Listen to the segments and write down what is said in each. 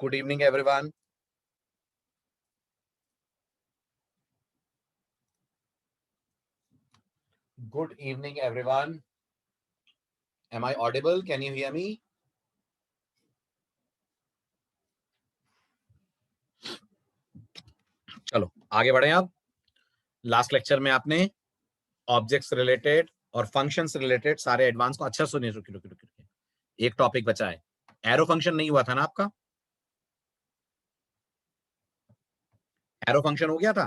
Good evening, everyone. Good evening, everyone. Am I audible? Can you hear me? चलो आगे बढ़े। अब last lecture में आपने ऑब्जेक्ट्स रिलेटेड और फंक्शंस रिलेटेड सारे एडवांस को अच्छा सुनिए। रुकिए, एक टॉपिक बचा है। एरो फंक्शन नहीं हुआ था ना आपका? एरो फंक्शन हो गया था?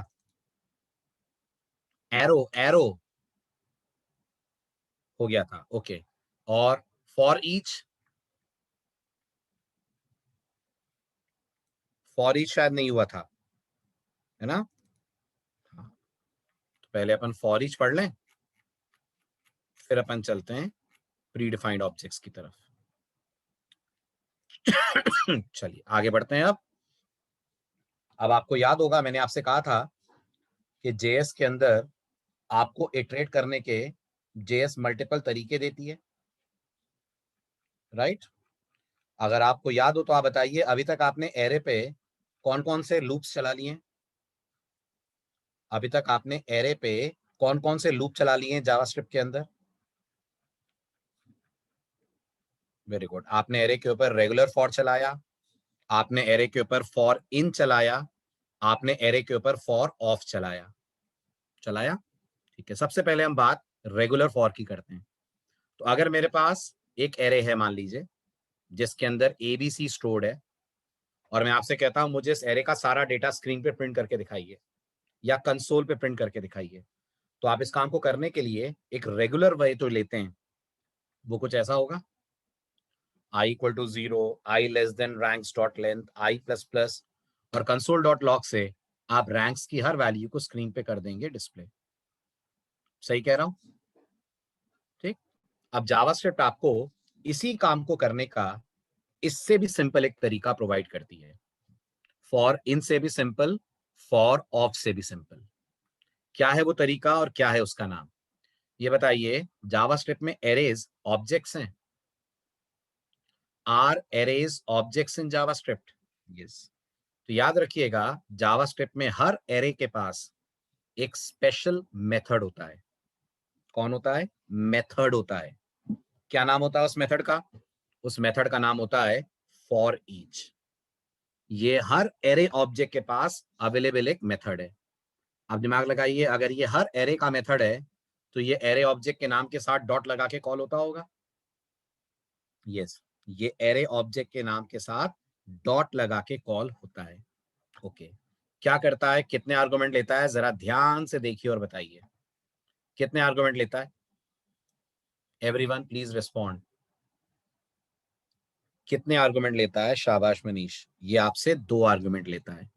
एरो एरो हो गया था, ओके। और फॉर ईच शायद नहीं हुआ था, है ना? हाँ। तो पहले अपन फॉर ईच पढ़ लें, फिर अपन चलते हैं प्री डिफाइंड ऑब्जेक्ट्स की तरफ। चलिए आगे बढ़ते हैं। अब आपको याद होगा मैंने आपसे कहा था कि जेएस के अंदर आपको इटरेट करने के जेएस मल्टीपल तरीके देती है, राइट? अगर आपको याद हो तो आप बताइए, अभी तक आपने एरे पे कौन कौन से लूप्स चला लिए? अभी तक आपने एरे पे कौन कौन से लूप चला लिए हैं जावास्क्रिप्ट के अंदर? Very good. आपने एरे के ऊपर रेगुलर फॉर चलाया, आपने एरे के ऊपर फॉर इन चलाया, आपने एरे के ऊपर फॉर ऑफ चलाया। ठीक है, सबसे पहले हम बात रेगुलर फॉर की करते हैं। तो अगर मेरे पास एक एरे है, मान लीजिए, जिसके अंदर एबीसी स्टोर्ड है, और मैं आपसे कहता हूं मुझे इस एरे का सारा डेटा स्क्रीन पे प्रिंट करके दिखाइए या कंसोल पे प्रिंट करके दिखाइए, तो आप इस काम को करने के लिए एक रेगुलर वे तो लेते हैं। वो कुछ ऐसा होगा, i equal to 0, i less than ranks dot length, i plus plus, और कंसोल डॉट लॉग से आप रैंक्स की हर वैल्यू को स्क्रीन पे कर देंगे डिस्प्ले। सही कह रहा हूं? ठीक। अब जावास्क्रिप्ट आपको इसी काम को करने का इससे भी सिंपल एक तरीका प्रोवाइड करती है। फॉर इन से भी सिंपल, फॉर ऑफ से भी सिंपल। क्या है वो तरीका और क्या है उसका नाम, ये बताइए। जावास्क्रिप्ट में एरेज ऑब्जेक्ट्स हैं। Are arrays objects in JavaScript? Yes. तो याद रखिएगा, जावास्क्रिप्ट में हर एरे के पास एक स्पेशल मेथड होता है। कौन होता है? मेथड होता है। क्या नाम होता है उस मेथड का? उस मेथड का नाम होता है फॉर ईच। ये हर एरे ऑब्जेक्ट के पास अवेलेबल एक मेथड है। आप दिमाग लगाइए, अगर ये हर एरे का मेथड है तो ये एरे ऑब्जेक्ट के नाम के साथ डॉट लगा के कॉल होता होगा। यस, ये एरे ऑब्जेक्ट के नाम के साथ डॉट लगा के कॉल होता है। ओके। क्या करता है, कितने आर्गुमेंट लेता है, जरा ध्यान से देखिए और बताइए कितने आर्गुमेंट लेता है। Everyone please respond. कितने आर्गुमेंट लेता है? शाबाश मनीष, ये आपसे 2 आर्गुमेंट लेता है।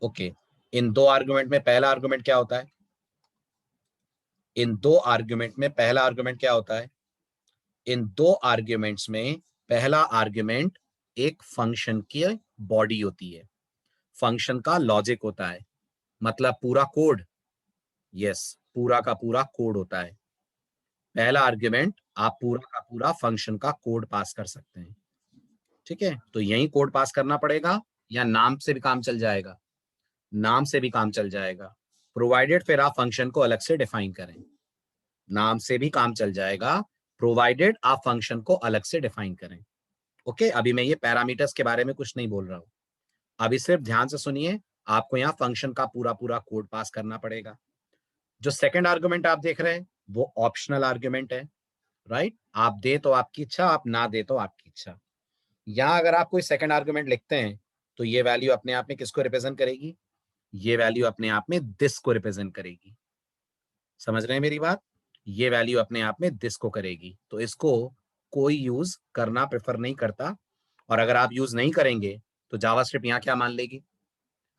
ओके। इन 2 आर्गुमेंट में पहला आर्गुमेंट क्या होता है? इन 2 आर्गुमेंट में पहला आर्गुमेंट क्या होता है? इन 2 आर्ग्यूमेंट्स में पहला आर्ग्यूमेंट एक फंक्शन की बॉडी होती है, फंक्शन का लॉजिक होता है, मतलब पूरा कोड। यस, पूरा का पूरा कोड होता है। पहला आर्ग्यूमेंट आप पूरा का पूरा फंक्शन का कोड पास कर सकते हैं। ठीक है, तो यही कोड पास करना पड़ेगा या नाम से भी काम चल जाएगा? नाम से भी काम चल जाएगा, प्रोवाइडेड फिर आप फंक्शन को अलग से डिफाइन करें। नाम से भी काम चल जाएगा, प्रोवाइडेड आप फंक्शन को अलग से डिफाइन करें। ओके, अभी मैं ये पैरामीटर्स के बारे में कुछ नहीं बोल रहा हूं, अभी सिर्फ ध्यान से सुनिए। आपको यहाँ फंक्शन का पूरा पूरा कोड पास करना पड़ेगा। जो सेकंड आर्गुमेंट आप देख रहे हैं वो ऑप्शनल आर्गुमेंट है, राइट? आप दे तो आपकी इच्छा, आप ना दे तो आपकी इच्छा। यहाँ अगर आप कोई सेकंड आर्गुमेंट लिखते हैं तो ये वैल्यू अपने आप में किसको रिप्रेजेंट करेगी? ये वैल्यू अपने आप में दिस को रिप्रेजेंट करेगी। समझ रहे हैं मेरी बात? ये वैल्यू अपने आप में दिस को करेगी, तो इसको कोई यूज करना प्रेफर नहीं करता। और अगर आप यूज नहीं करेंगे तो जावास्क्रिप्ट यहाँ क्या मान लेगी?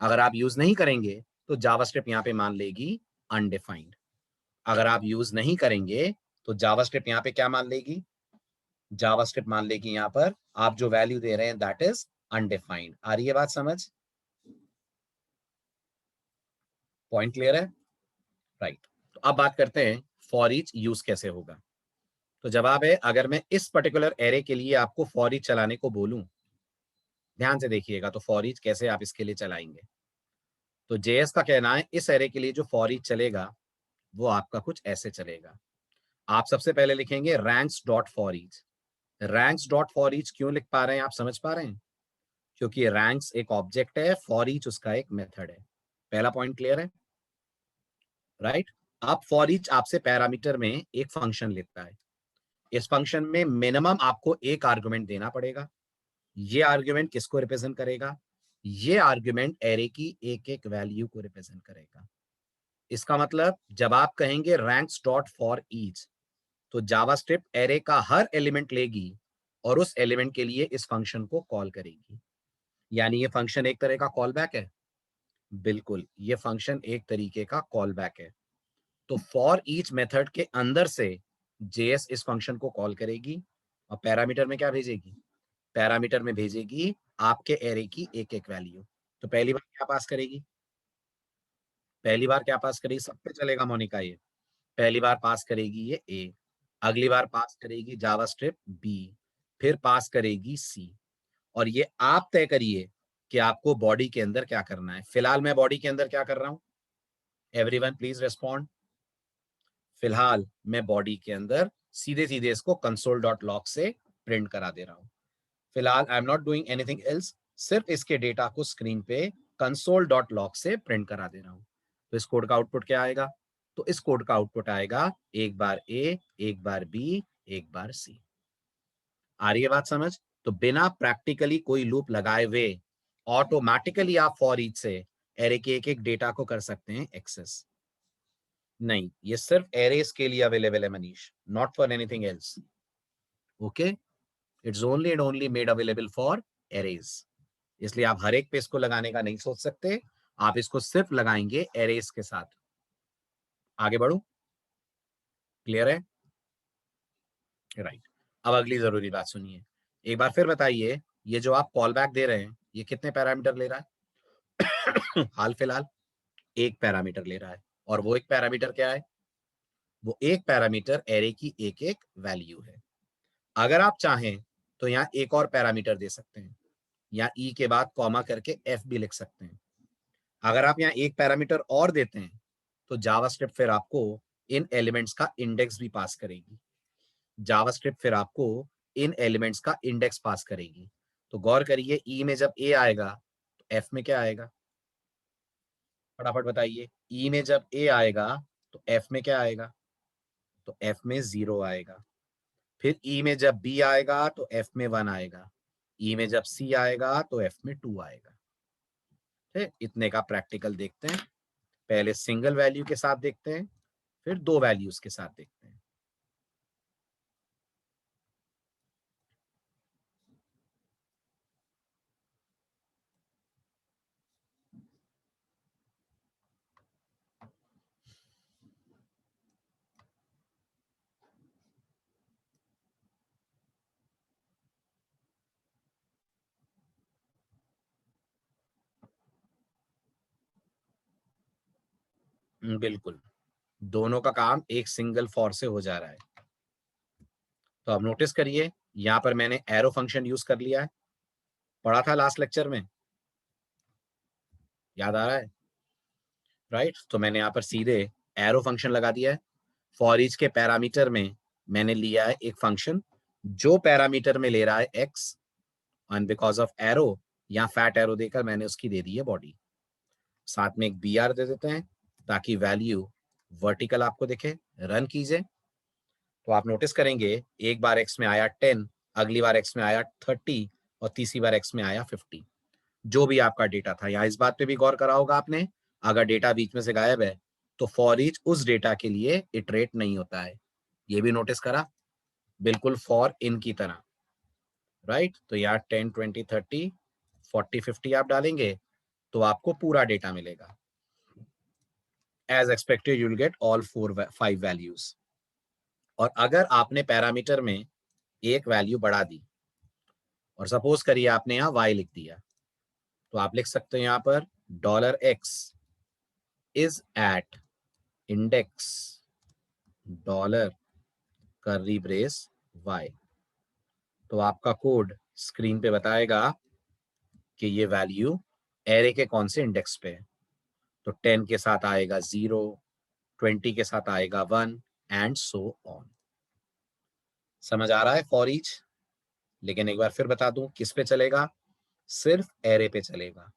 अगर आप यूज नहीं करेंगे तो जावास्क्रिप्ट यहाँ पे मान लेगी अनडिफाइंड। अगर आप यूज नहीं करेंगे तो जावास्क्रिप्ट यहाँ पे क्या मान लेगी? जावास्क्रिप्ट मान लेगी यहाँ पर आप जो वैल्यू दे रहे हैं दैट इज अनडिफाइंड। आ रही है बात समझ? पॉइंट क्लियर है? राइट। तो अब बात करते हैं फॉर ईच यूज कैसे होगा। तो जवाब है, अगर मैं इस पर्टिकुलर एरे के लिए आपको फॉर ईच चलाने को बोलूं, ध्यान से देखिएगा तो फॉर ईच कैसे आप इसके लिए चलाएंगे। तो जेएस का कहना है इस एरे के लिए जो फॉर ईच चलेगा वो आपका कुछ ऐसे चलेगा। आप सबसे पहले लिखेंगे ranks dot for each. Ranks dot for each क्यों लिख पा रहे हैं, आप समझ पा रहे हैं? क्योंकि रैंक्स एक ऑब्जेक्ट है, फॉर ईच उसका एक मेथड है। पहला पॉइंट क्लियर है, राइट? अब फॉर ईच आपसे पैरामीटर में एक फंक्शन लेता है। इस फंक्शन में मिनिमम आपको एक आर्गुमेंट देना पड़ेगा। ये आर्गुमेंट किसको रिप्रेजेंट करेगा? ये आर्गुमेंट एरे की एक एक वैल्यू को रिप्रेजेंट करेगा। इसका मतलब जब आप कहेंगे रैंक्स डॉट फॉर ईच, तो जावास्क्रिप्ट एरे का हर एलिमेंट लेगी और उस एलिमेंट के लिए इस फंक्शन को कॉल करेगी। यानी ये फंक्शन एक तरह का कॉल बैक है। बिल्कुल, ये फंक्शन एक तरीके का कॉल बैक है। तो फॉर ईच मेथड के अंदर से जेएस इस फंक्शन को कॉल करेगी और पैरामीटर में क्या भेजेगी? पैरामीटर में भेजेगी आपके एरे की एक एक वैल्यू। तो पहली बार क्या पास करेगी? पहली बार क्या पास करेगी? सब पे चलेगा मोनिका ये। पहली बार पास करेगी ये ए, अगली बार पास करेगी जावास्क्रिप्ट बी, फिर पास करेगी सी। और ये आप तय करिए कि आपको बॉडी के अंदर क्या करना है। फिलहाल मैं बॉडी के अंदर क्या कर रहा हूं? Everyone please respond. फिलहाल मैं बॉडी के अंदर सीधे सीधे इसको कंसोल डॉट लॉग से प्रिंट करा दे रहा हूं। फिलहाल I am not doing anything else, सिर्फ इसके डेटा को स्क्रीन पे कंसोल डॉट लॉग से प्रिंट करा दे रहा हूं। तो इस कोड का आउटपुट क्या आएगा? तो इस कोड का आउटपुट आएगा एक बार ए, एक बार बी, एक बार सी। आ रही है बात समझ? तो बिना प्रैक्टिकली कोई लूप लगाए हुए ऑटोमेटिकली आप फॉर ईच से एरे के एक एक डेटा को कर सकते हैं एक्सेस। नहीं, ये सिर्फ एरेस के लिए अवेलेबल है Manish, not for anything else. Okay, it's only and only made available for arrays. इसलिए आप हर एक पे इसको लगाने का नहीं सोच सकते, आप इसको सिर्फ लगाएंगे एरेस के साथ। आगे बढ़ू? क्लियर है? राइट। अब अगली जरूरी बात सुनिए, एक बार फिर बताइए, ये जो आप कॉल बैक दे रहे हैं ये कितने पैरामीटर ले रहा है? हाल फिलहाल एक पैरामीटर ले रहा है। और वो एक पैरामीटर क्या है? वो एक पैरामीटर एरे की एक एक वैल्यू है। अगर आप चाहें तो यहाँ एक और पैरामीटर दे सकते हैं, या ई के बाद कॉमा करके एफ भी लिख सकते हैं। अगर आप यहाँ एक पैरामीटर और देते हैं तो जावास्क्रिप्ट फिर आपको इन एलिमेंट्स का इंडेक्स भी पास करेगी। जावास्क्रिप्ट फिर आपको इन एलिमेंट्स का इंडेक्स पास करेगी। तो गौर करिए, ई में जब ए आएगा तो एफ में क्या आएगा? फटाफट बताइए, ई में जब ए आएगा तो एफ में क्या आएगा? तो एफ में 0 आएगा। फिर ई में जब बी आएगा तो एफ में 1 आएगा। ई में जब सी आएगा तो एफ में 2 आएगा। ठीक, इतने का प्रैक्टिकल देखते हैं। पहले सिंगल वैल्यू के साथ देखते हैं, फिर दो वैल्यूज के साथ देखते हैं। बिल्कुल, दोनों का काम एक सिंगल फॉर से हो जा रहा है। तो अब नोटिस करिए, यहां पर मैंने एरो फंक्शन यूज कर लिया है, पढ़ा था लास्ट लेक्चर में, याद आ रहा है? राइट, तो मैंने यहाँ पर सीधे एरो फंक्शन लगा दिया है। फॉर ईच के पैरामीटर में मैंने लिया है एक फंक्शन जो पैरामीटर में ले रहा है x, and because of arrow या फैट एरो देकर मैंने उसकी दे दी है बॉडी। साथ में एक बी आर दे देते हैं ताकि वैल्यू वर्टिकल आपको दिखे। रन कीजिए तो आप नोटिस करेंगे एक बार एक्स में आया 10, अगली बार एक्स में आया 30 और तीसरी बार एक्स में आया 50। जो भी आपका डेटा था, यहाँ इस बात पे भी गौर करा होगा आपने, अगर डेटा बीच में से गायब है तो फॉर ईच उस डेटा के लिए इटरेट नहीं होता है। ये भी नोटिस करा, बिल्कुल फॉर इन की तरह। राइट, तो यहाँ 10, 20, 30, 40, 50 आप डालेंगे तो आपको पूरा डेटा मिलेगा। As expected you will get all 5 values. और अगर आपने पैरामीटर में एक वैल्यू बढ़ा दी और सपोज करिए आपने यहाँ y लिख दिया, तो आप लिख सकते हैं यहाँ पर $x is at index dollar curly brace y। तो आपका कोड स्क्रीन पे बताएगा कि ये वैल्यू एरे के कौन से इंडेक्स पे है। तो 10 के साथ आएगा 0, 20 के साथ आएगा 1 एंड सो ऑन। समझ आ रहा है फॉर ईच? लेकिन एक बार फिर बता दूं, किस पे चलेगा? सिर्फ एरे पे चलेगा।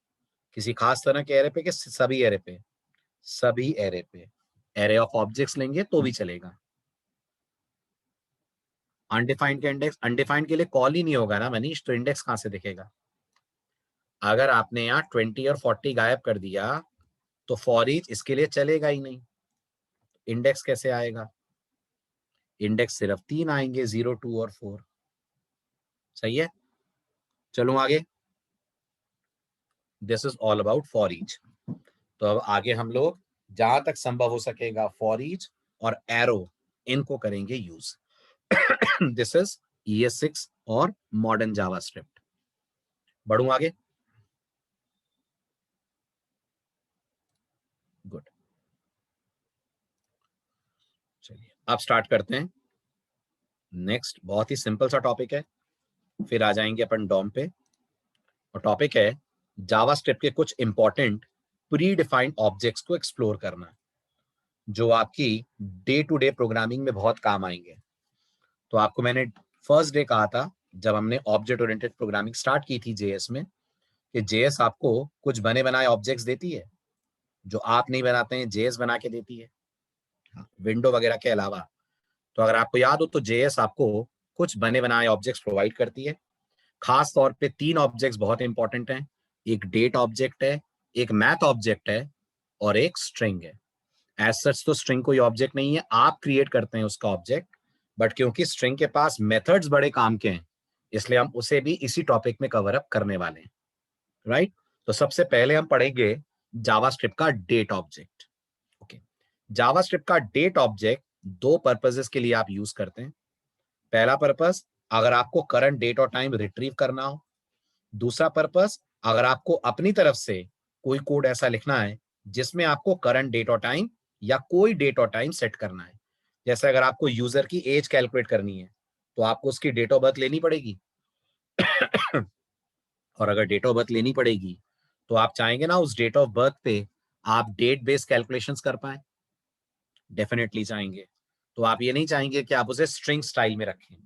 किसी खास तरह के एरे पे कि सभी एरे पे? सभी एरे पे। एरे ऑफ ऑब्जेक्ट्स लेंगे तो भी चलेगा। अनडिफाइंड के इंडेक्स, अनडिफाइंड के लिए कॉल ही नहीं होगा ना मनीष, तो इंडेक्स कहां से दिखेगा? अगर आपने यहाँ 20 और 40 गायब कर दिया तो फॉर ईच इसके लिए चलेगा ही नहीं। इंडेक्स कैसे आएगा? इंडेक्स सिर्फ 3 आएंगे, 0, 2 और 4। सही है? चलो आगे। This is all about for each. तो अब आगे हम लोग जहां तक संभव हो सकेगा फॉर ईच और एरो इनको करेंगे यूज। दिस इज ES6 और मॉडर्न जावास्क्रिप्ट। बढ़ूं आगे? गुड। चलिए अब स्टार्ट करते हैं। नेक्स्ट बहुत ही सिंपल सा टॉपिक है, फिर आ जाएंगे अपन डॉम पे। और टॉपिक है जावास्क्रिप्ट के कुछ इंपॉर्टेंट प्री डिफाइंड ऑब्जेक्ट्स को एक्सप्लोर करना, जो आपकी डे टू डे प्रोग्रामिंग में बहुत काम आएंगे। तो आपको मैंने फर्स्ट डे कहा था जब हमने ऑब्जेक्ट ओरिएंटेड प्रोग्रामिंग स्टार्ट की थी जेएस में, कि जेएस आपको कुछ बने बनाए ऑब्जेक्ट्स देती है जो आप नहीं बनाते हैं, जेएस बना के देती है, विंडो वगैरह के अलावा। तो अगर आपको याद हो तो जेएस आपको कुछ बने बनाए ऑब्जेक्ट्स प्रोवाइड करती है। खास तौर पे 3 ऑब्जेक्ट्स बहुत इंपॉर्टेंट हैं। एक डेट ऑब्जेक्ट है, एक मैथ ऑब्जेक्ट है और एक स्ट्रिंग है। एज सच तो स्ट्रिंग कोई ऑब्जेक्ट नहीं है, आप क्रिएट करते हैं उसका ऑब्जेक्ट, बट क्योंकि स्ट्रिंग के पास मेथड्स बड़े काम के हैं इसलिए हम उसे भी इसी टॉपिक में कवर अप करने वाले हैं। राइट? तो सबसे पहले हम पढ़ेंगे जावास्क्रिप्ट का डेट ऑब्जेक्ट। ओके, जावास्क्रिप्ट का डेट ऑब्जेक्ट दो पर्पसेस के लिए आप यूज करते हैं। पहला पर्पस, अगर आपको करंट डेट और टाइम रिट्रीव करना हो। दूसरा पर्पस, अगर आपको अपनी तरफ से कोई कोड ऐसा लिखना है जिसमें आपको करंट डेट और टाइम या कोई डेट और टाइम सेट करना है। जैसे अगर आपको यूजर की एज कैलकुलेट करनी है तो आपको उसकी डेट ऑफ बर्थ लेनी पड़ेगी। और अगर डेट ऑफ बर्थ लेनी पड़ेगी तो आप चाहेंगे ना उस डेट ऑफ बर्थ पे आप डेट बेस्ड कैलकुलेशंस कर पाए? डेफिनेटली चाहेंगे। तो आप ये नहीं चाहेंगे कि आप उसे स्ट्रिंग स्टाइल में रखें,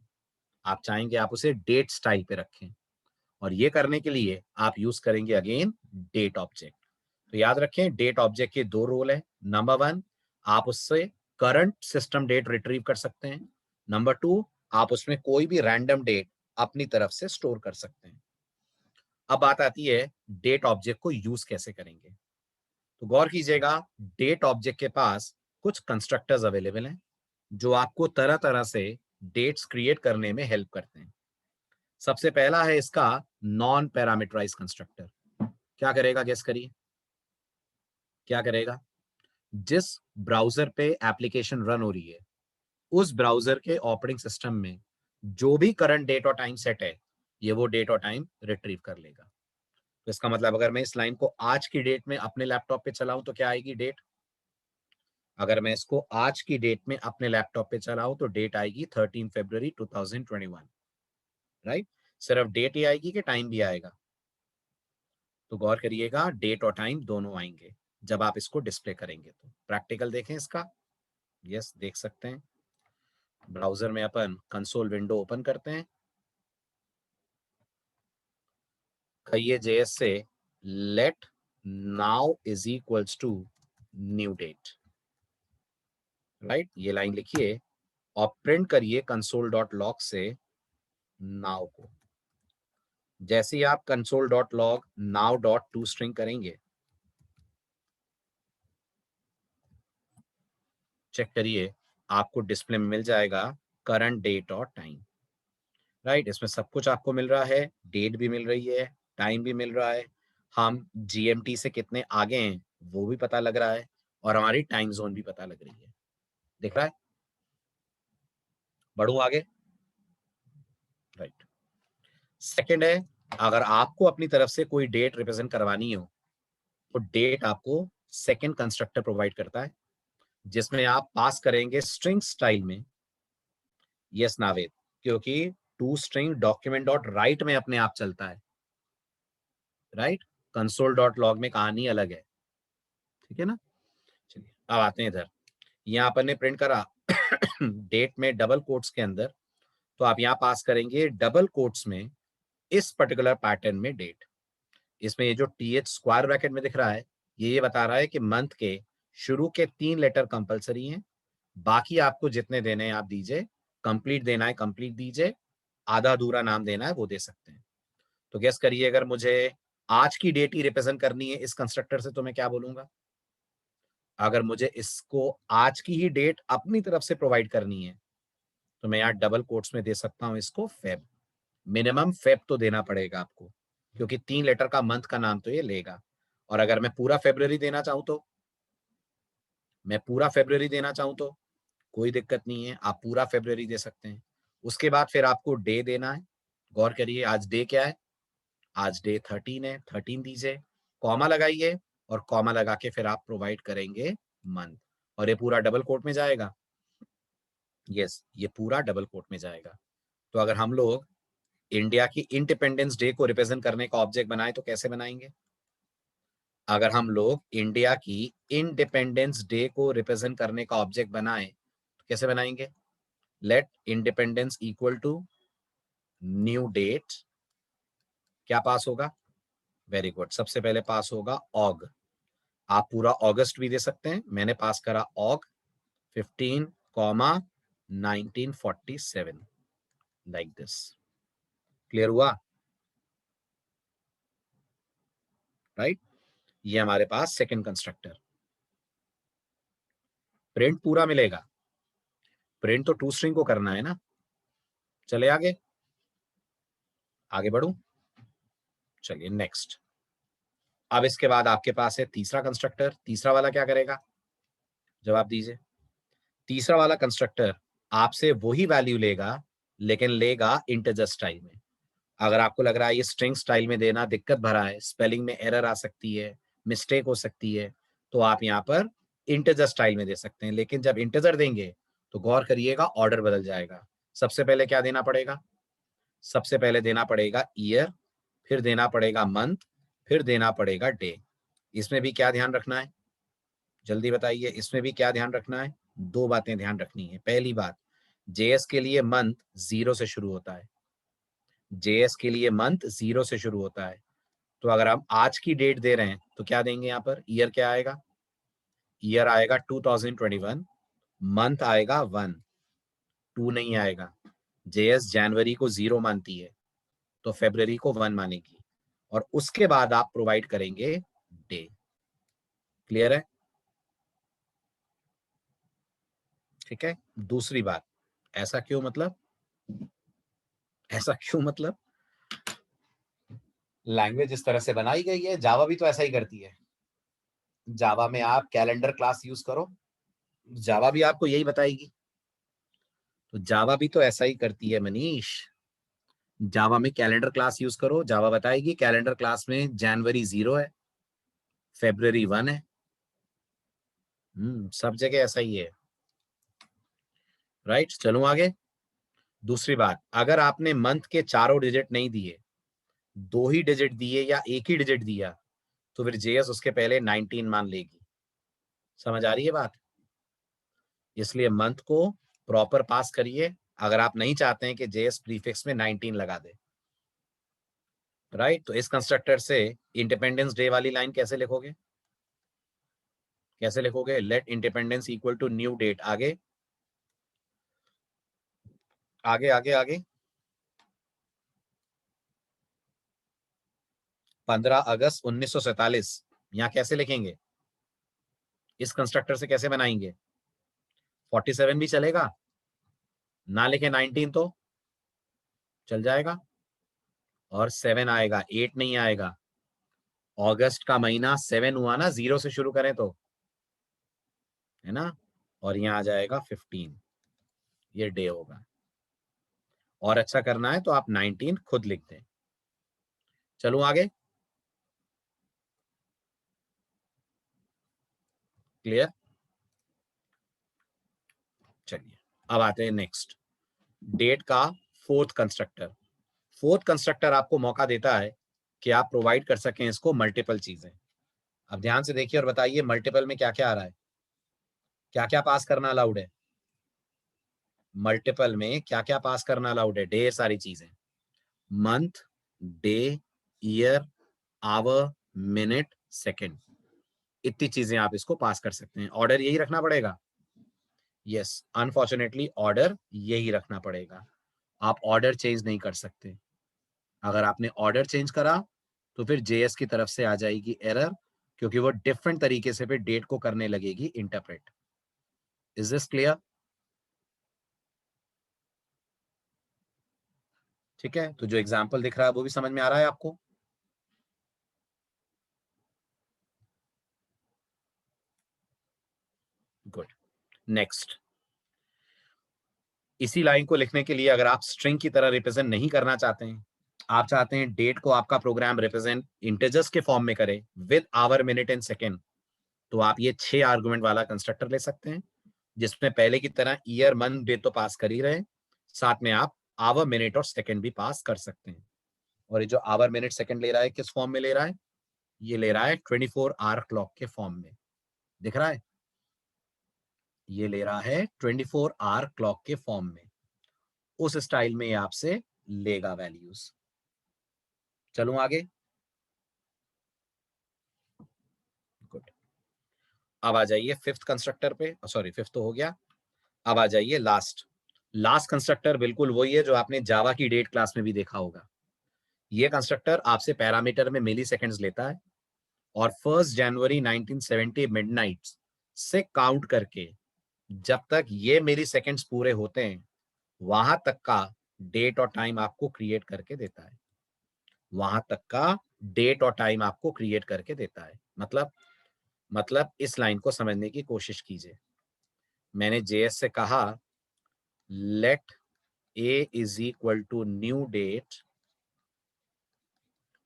आप चाहेंगे आप उसे डेट स्टाइल पे रखें। और ये करने के लिए आप यूज करेंगे अगेन डेट ऑब्जेक्ट। तो याद रखें डेट ऑब्जेक्ट के दो रोल है। नंबर 1, आप उससे करंट सिस्टम डेट रिट्रीव कर सकते हैं। नंबर 2, आप उसमें कोई भी रैंडम डेट अपनी तरफ से स्टोर कर सकते हैं। अब बात आती है डेट ऑब्जेक्ट को यूज कैसे करेंगे। तो गौर कीजिएगा, डेट ऑब्जेक्ट के पास कुछ कंस्ट्रक्टर्स अवेलेबल हैं जो आपको तरह तरह से डेट्स क्रिएट करने में हेल्प करते हैं। सबसे पहला है इसका नॉन पैरामीटराइज कंस्ट्रक्टर। क्या करेगा, गेस करिए क्या करेगा? जिस ब्राउजर पे एप्लीकेशन रन हो रही है उस ब्राउजर के ऑपरेटिंग सिस्टम में जो भी करंट डेट और टाइम सेट है ये वो डेट और टाइम रिट्रीव कर लेगा। तो इसका मतलब अगर मैं इस लाइन को आज की डेट में अपने लैपटॉप पे चलाऊं तो क्या आएगी? डेट। अगर मैं इसको आज की डेट में अपने लैपटॉप पे चलाऊं तो डेट आएगी 13 फरवरी 2021। राइट? सिर्फ डेट ही आएगी कि टाइम भी आएगा? तो गौर करिएगा, डेट और टाइम दोनों आएंगे जब आप इसको डिस्प्ले करेंगे। तो प्रैक्टिकल देखें इसका। यस, देख सकते हैं। ब्राउजर में अपन कंसोल विंडो ओपन करते हैं, कहिए जेएस से let now is equals to new date. Right, ये लाइन लिखिए और प्रिंट करिए कंसोल डॉट लॉग से नाउ को। जैसे ही आप console dot log now dot to string करेंगे, चेक करिए आपको डिस्प्ले में मिल जाएगा करंट डेट और टाइम। राइट, इसमें सब कुछ आपको मिल रहा है, डेट भी मिल रही है, टाइम भी मिल रहा है, हम जीएमटी से कितने आगे हैं वो भी पता लग रहा है और हमारी टाइम जोन भी पता लग रही है। दिख रहा है? बढ़ूं आगे? राइट। सेकंड है, अगर आपको अपनी तरफ से कोई डेट रिप्रेजेंट करवानी हो तो डेट आपको सेकंड कंस्ट्रक्टर प्रोवाइड करता है जिसमें आप पास करेंगे स्ट्रिंग स्टाइल में। यस नावेद, क्योंकि to string document dot write में अपने आप चलता है। राइट। कंसोल डॉट लॉग में कहानी अलग है, ठीक है ना। चलिए अब आते हैं इधर, यहाँ अपन ने प्रिंट करा डेट में डबल कोट्स के अंदर, तो आप यहाँ पास करेंगे डबल कोट्स में इस पर्टिकुलर पैटर्न में डेट। इसमें ये जो TH स्क्वायर ब्रैकेट में दिख रहा है, ये बता रहा है कि मंथ के शुरू के 3 लेटर कंपलसरी हैं, बाकी आपको जितने देने हैं आप दीजिए, कंप्लीट देना है कंप्लीट दीजिए, आधा अधूरा नाम देना है वो दे सकते हैं। तो गेस करिए, अगर मुझे आज की डेट ही रिप्रेजेंट करनी है इस कंस्ट्रक्टर से तो मैं क्या बोलूंगा। अगर मुझे इसको आज की ही डेट अपनी तरफ से प्रोवाइड करनी है तो मैं यहाँ डबल कोट्स में दे सकता हूं इसको फेब। मिनिमम फेब तो देना पड़ेगा आपको, क्योंकि 3 लेटर का मंथ का नाम तो ये लेगा। और अगर मैं पूरा फेब्रुअरी देना चाहूं तो, मैं पूरा फेब्रुअरी देना चाहूं तो कोई दिक्कत नहीं है, आप पूरा फेब्रुअरी दे सकते हैं। उसके बाद फिर आपको डे देना है। गौर करिए आज डे क्या है, आज डे 13 है, 13 दीजिए, कॉमा लगाइए और कॉमा लगा के फिर आप प्रोवाइड करेंगे मंथ, और ये पूरा डबल कोट में जाएगा। यस, ये पूरा डबल कोट में जाएगा। तो अगर हम लोग इंडिया की इंडिपेंडेंस डे को रिप्रेजेंट करने का ऑब्जेक्ट बनाए तो कैसे बनाएंगे। अगर हम लोग इंडिया की इंडिपेंडेंस डे को रिप्रेजेंट करने का ऑब्जेक्ट बनाए तो कैसे बनाएंगे। Let independence equal to new date, क्या पास होगा, वेरी गुड, सबसे पहले पास होगा ऑग। आप पूरा अगस्त भी दे सकते हैं, मैंने पास करा Aug 15 comma 1947 like this. Clear हुआ, राइट। ये हमारे पास सेकंड कंस्ट्रक्टर। प्रिंट पूरा मिलेगा, प्रिंट तो टू स्ट्रिंग को करना है ना। चले आगे, आगे बढ़ू, चलिए नेक्स्ट। अब इसके बाद आपके पास है तीसरा कंस्ट्रक्टर। तीसरा वाला क्या करेगा, जवाब दीजिए। तीसरा वाला कंस्ट्रक्टर आपसे वही वैल्यू लेगा, लेकिन लेगा इंटीजर स्टाइल में। अगर आपको लग रहा है ये स्ट्रिंग स्टाइल में देना दिक्कत भरा है, स्पेलिंग में एरर आ सकती है, मिस्टेक हो सकती है, तो आप यहाँ पर इंटीजर स्टाइल में दे सकते हैं। लेकिन जब इंटीजर देंगे तो गौर करिएगा ऑर्डर बदल जाएगा। सबसे पहले क्या देना पड़ेगा, सबसे पहले देना पड़ेगा ईयर, फिर देना पड़ेगा मंथ, फिर देना पड़ेगा डे। इसमें भी क्या ध्यान रखना है, जल्दी बताइए, इसमें भी क्या ध्यान रखना है। दो बातें ध्यान रखनी है। पहली बात, जेएस के लिए मंथ 0 से शुरू होता है, जेएस के लिए मंथ 0 से शुरू होता है। तो अगर हम आज की डेट दे रहे हैं तो क्या देंगे, यहाँ पर ईयर क्या आएगा, ईयर आएगा 2021, मंथ आएगा 1, 2 नहीं आएगा। जेएस जनवरी को 0 मानती है तो फरवरी को 1 मानेगी, और उसके बाद आप प्रोवाइड करेंगे डे। क्लियर है, ठीक है। दूसरी बात, ऐसा क्यों मतलब, ऐसा क्यों मतलब, लैंग्वेज इस तरह से बनाई गई है, जावा भी तो ऐसा ही करती है। जावा में आप कैलेंडर क्लास यूज करो, जावा भी आपको यही बताएगी। तो जावा भी तो ऐसा ही करती है मनीष, जावा में कैलेंडर क्लास यूज करो, जावा बताएगी कैलेंडर क्लास में जनवरी 0 है, फेब्रुअरी 1 है। सब जगह ऐसा ही है, राइट। चलो आगे। दूसरी बात, अगर आपने मंथ के चारों डिजिट नहीं दिए, दो ही डिजिट दिए या एक ही डिजिट दिया, तो फिर जेएस उसके पहले 19 मान लेगी। समझ आ रही है बात। इसलिए मंथ को प्रॉपर पास करिए, अगर आप नहीं चाहते हैं कि जेएस प्रीफिक्स में 19 लगा दे, राइट। तो इस कंस्ट्रक्टर से इंडिपेंडेंस डे वाली लाइन कैसे लिखोगे, कैसे लिखोगे, let independence equal to new date. आगे आगे आगे आगे, 15 अगस्त 1947, यहां कैसे लिखेंगे, इस कंस्ट्रक्टर से कैसे बनाएंगे। 47 भी चलेगा, ना लिखे 19 तो चल जाएगा, और 7 आएगा, 8 नहीं आएगा। अगस्त का महीना 7 हुआ ना, 0 से शुरू करें तो, है ना। और यहाँ आ जाएगा 15, ये डे होगा। और अच्छा करना है तो आप 19 खुद लिख दें। चलो आगे, क्लियर। चलिए अब आते हैं नेक्स्ट, डेट का फोर्थ कंस्ट्रक्टर। फोर्थ कंस्ट्रक्टर आपको मौका देता है कि आप प्रोवाइड कर सकें इसको मल्टीपल चीजें। अब ध्यान से देखिए और बताइए मल्टीपल में क्या क्या आ रहा है, क्या क्या पास करना अलाउड है। मल्टीपल में क्या क्या पास करना अलाउड है, ढेर सारी चीजें। Month, day, year, hour, minute, second, इतनी चीजें आप इसको पास कर सकते हैं। ऑर्डर यही रखना पड़ेगा। यस, अनफॉर्चुनेटली ऑर्डर यही रखना पड़ेगा। आप ऑर्डर चेंज नहीं कर सकते। अगर आपने ऑर्डर चेंज करा तो फिर जेएस की तरफ से आ जाएगी एरर, क्योंकि वो डिफरेंट तरीके से फिर डेट को करने लगेगी इंटरप्रेट। Is this clear? ठीक है, तो जो एग्जांपल दिख रहा है वो भी समझ में आ रहा है आपको? गुड। नेक्स्ट, इसी लाइन को लिखने के लिए अगर आप स्ट्रिंग की तरह रिप्रेजेंट नहीं करना चाहते हैं, आप चाहते हैं डेट को आपका प्रोग्राम रिप्रेजेंट इंटीजर्स के फॉर्म में करे with hour, minute and second, तो आप ये 6 आर्गुमेंट वाला कंस्ट्रक्टर ले सकते हैं, जिसमें पहले की तरह ईयर, मंथ, डे तो पास कर ही रहे, साथ में आप आवर, मिनट और सेकंड भी पास कर सकते हैं। और ये जो आवर, मिनट, सेकंड ले रहा है किस फॉर्म में ले रहा है? ये ले रहा है 24 आवर क्लॉक के फॉर्म में। दिख रहा है? ये ले रहा है 24 आवर क्लॉक के फॉर्म में। उस स्टाइल में ये आपसे लेगा वैल्यूज। चलूं आगे? गुड। अब आ जाइए फिफ्थ कंस्ट्रक्टर पे, सॉरी फिफ्थ तो हो गया। अब आ जाइए लास्ट। लास्ट कंस्ट्रक्टर बिल्कुल वही है जो आपने जावा की डेट क्लास में भी देखा होगा। ये कंस्ट्रक्टर आपसे पैरामीटर में मिली सेकेंड्स लेता है और 1 जनवरी 1970 मिडनाइट से काउंट करके जब तक ये मिली सेकेंड्स पूरे होते हैं वहां तक का डेट और टाइम आपको क्रिएट करके देता है। वहां तक का डेट और टाइम आपको क्रिएट करके देता है। मतलब इस लाइन को समझने की कोशिश कीजिए। मैंने जेएस से कहा let a is equal to new date,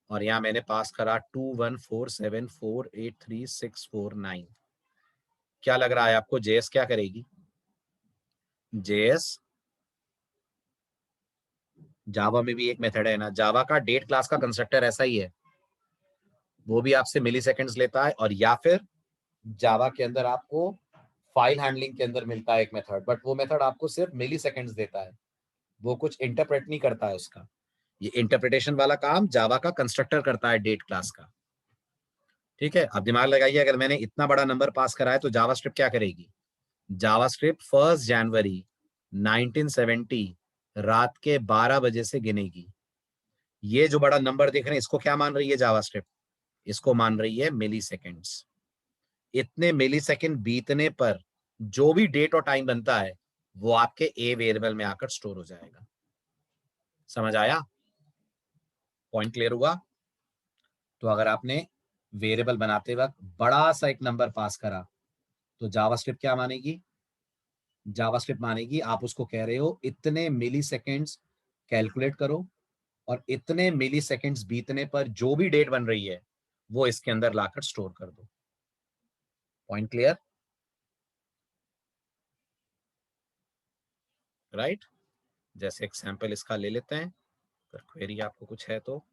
और यहां मैंने पास करा 2147483649। क्या लग रहा है आपको जेएस क्या करेगी? जेएस, जावा में भी एक मेथड है ना, जावा का डेट क्लास का कंस्ट्रक्टर ऐसा ही है, वो भी आपसे मिली सेकेंड्स लेता है, और या फिर जावा के अंदर आपको फाइल हैंडलिंग के अंदर मिलता है एक मेथड, बट वो मेथड आपको सिर्फ मिली सेकेंड्स देता है, वो कुछ इंटरप्रेट नहीं करता है उसका। ये इंटरप्रिटेशन वाला काम जावा का कंस्ट्रक्टर करता है डेट क्लास का। ठीक है, अब दिमाग लगाइए, अगर मैंने इतना बड़ा नंबर पास करा है तो जावास्क्रिप्ट क्या करेगी? जावास्क्रिप्ट 1 जनवरी 1970 रात के 12 बजे से गिनेगी। ये जो बड़ा नंबर देख रहे हैं इसको क्या मान रही है जावास्क्रिप्ट? इसको मान रही है मिली सेकेंड्स। इतने मिली सेकेंड बीतने पर जो भी डेट और टाइम बनता है वो आपके ए वेरिएबल में आकर स्टोर हो जाएगा। समझ आया? पॉइंट क्लियर हुआ? तो अगर आपने वेरिएबल बनाते वक्त बड़ा सा एक नंबर पास करा तो जावास्क्रिप्ट क्या मानेगी? जावास्क्रिप्ट मानेगी आप उसको कह रहे हो इतने मिली सेकेंड्स कैलकुलेट करो, और इतने मिली सेकेंड्स बीतने पर जो भी डेट बन रही है वो इसके अंदर लाकर स्टोर कर दो। Point clear? राइट? जैसे एग्जांपल इसका ले लेते हैं, अगर क्वेरी आपको कुछ है तो।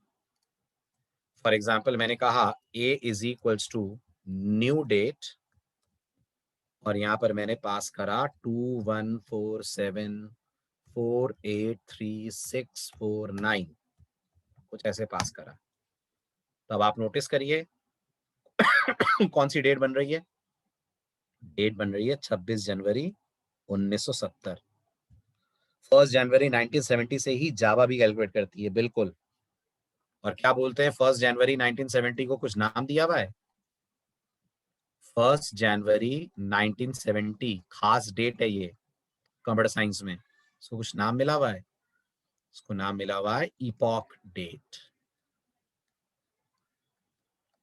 फॉर एग्जांपल मैंने कहा a is equals to new date, और यहां पर मैंने पास करा 2147483649, कुछ ऐसे पास करा। तब आप नोटिस करिए कौन सी डेट बन रही है? डेट बन रही है 26 जनवरी 1970। 1 जनवरी 1970 से ही जावा भी कैलकुलेट करती है, बिल्कुल। और क्या बोलते हैं 1 जनवरी 1970 को? कुछ नाम दिया हुआ है? 1 जनवरी 1970 खास डेट है ये कंप्यूटर साइंस में, इसको कुछ नाम मिला हुआ है। इसको नाम मिला हुआ है इपॉक डेट।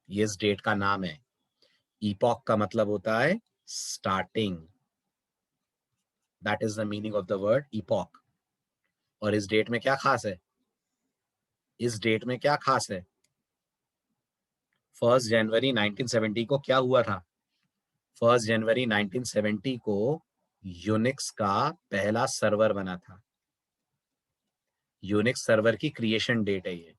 ये इस डेट का नाम है। इपॉक का मतलब होता है starting, that is the meaning of the word epoch. और इस डेट में क्या खास है? इस डेट में क्या खास है? 1 जनवरी 1970 को क्या हुआ था? 1 जनवरी 1970 को यूनिक्स का पहला सर्वर बना था। यूनिक्स सर्वर की क्रिएशन डेट है ये।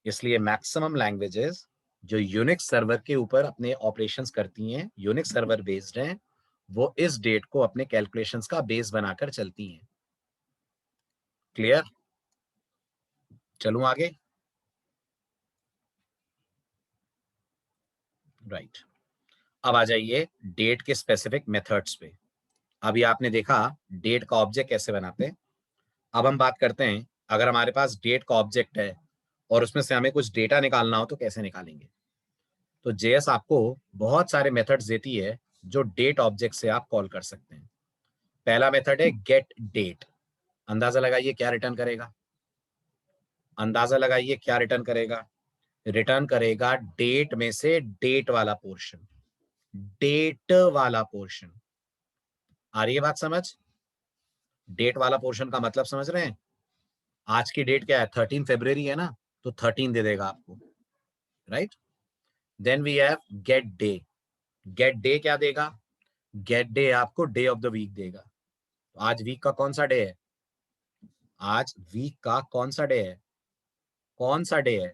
इसलिए मैक्सिमम लैंग्वेजेस जो यूनिक्स सर्वर के ऊपर अपने ऑपरेशंस करती हैं, यूनिक्स सर्वर बेस्ड हैं, वो इस डेट को अपने कैलकुलेशंस का बेस बनाकर चलती हैं। क्लियर? चलूं आगे? राइट। अब आ जाइए डेट के स्पेसिफिक मेथड्स पे। अभी आपने देखा डेट का ऑब्जेक्ट कैसे बनाते हैं। अब हम बात करते हैं अगर हमारे पास डेट का ऑब्जेक्ट है और उसमें से हमें कुछ डेटा निकालना हो तो कैसे निकालेंगे। तो जेएस आपको बहुत सारे मेथड्स देती है जो डेट ऑब्जेक्ट से आप कॉल कर सकते हैं। पहला मेथड है गेट डेट। अंदाजा लगाइए क्या रिटर्न करेगा। अंदाजा लगाइए क्या रिटर्न करेगा। रिटर्न करेगा डेट में से डेट वाला पोर्शन। डेट वाला पोर्शन आ रही है बात समझ। डेट वाला पोर्शन का मतलब समझ रहे हैं। आज की डेट क्या है, 13 फरवरी है ना, तो 13 दे देगा आपको। Right. Then we have get day. Get day क्या देगा, गेट डे आपको डे ऑफ द वीक देगा। तो आज वीक का कौन सा डे है, आज वीक का कौन सा डे है, कौन सा डे है,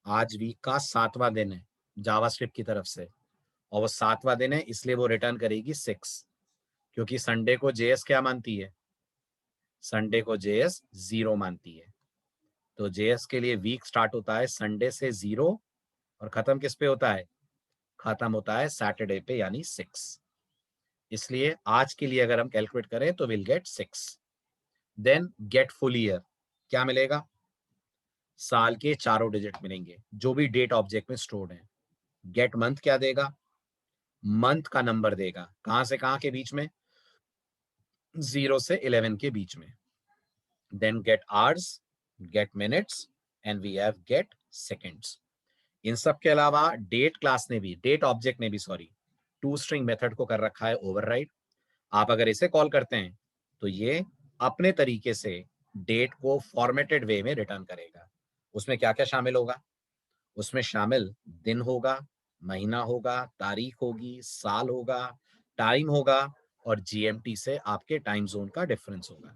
आज वीक का 7वां दिन है जावास्क्रिप्ट की तरफ से, और वो 7वां दिन है इसलिए वो रिटर्न करेगी 6, क्योंकि संडे को जेएस क्या मानती है, संडे को जेएस 0 मानती है। तो जेएस के लिए वीक स्टार्ट होता है संडे से 0 और खत्म किस पे होता है, खत्म होता है सैटरडे पे यानी 6। इसलिए आज के लिए अगर हम कैलकुलेट करें तो will get 6। Then get full year क्या मिलेगा, साल के चारों डिजिट मिलेंगे जो भी डेट ऑब्जेक्ट में स्टोर्ड है। गेट मंथ क्या देगा, मंथ का नंबर देगा, कहां से कहां के बीच में, 0 से 11 के बीच में। Then get hours, get minutes and we have get seconds. इन सब के अलावा डेट क्लास ने भी, डेट ऑब्जेक्ट ने भी सॉरी, टू स्ट्रिंग मेथड को कर रखा है ओवरराइड। आप अगर इसे कॉल करते हैं तो ये अपने तरीके से डेट को फॉर्मेटेड वे में रिटर्न करेगा। उसमें क्या क्या शामिल होगा, उसमें शामिल दिन होगा, महीना होगा, तारीख होगी, साल होगा, टाइम होगा और जीएमटी से आपके टाइम जोन का डिफरेंस होगा।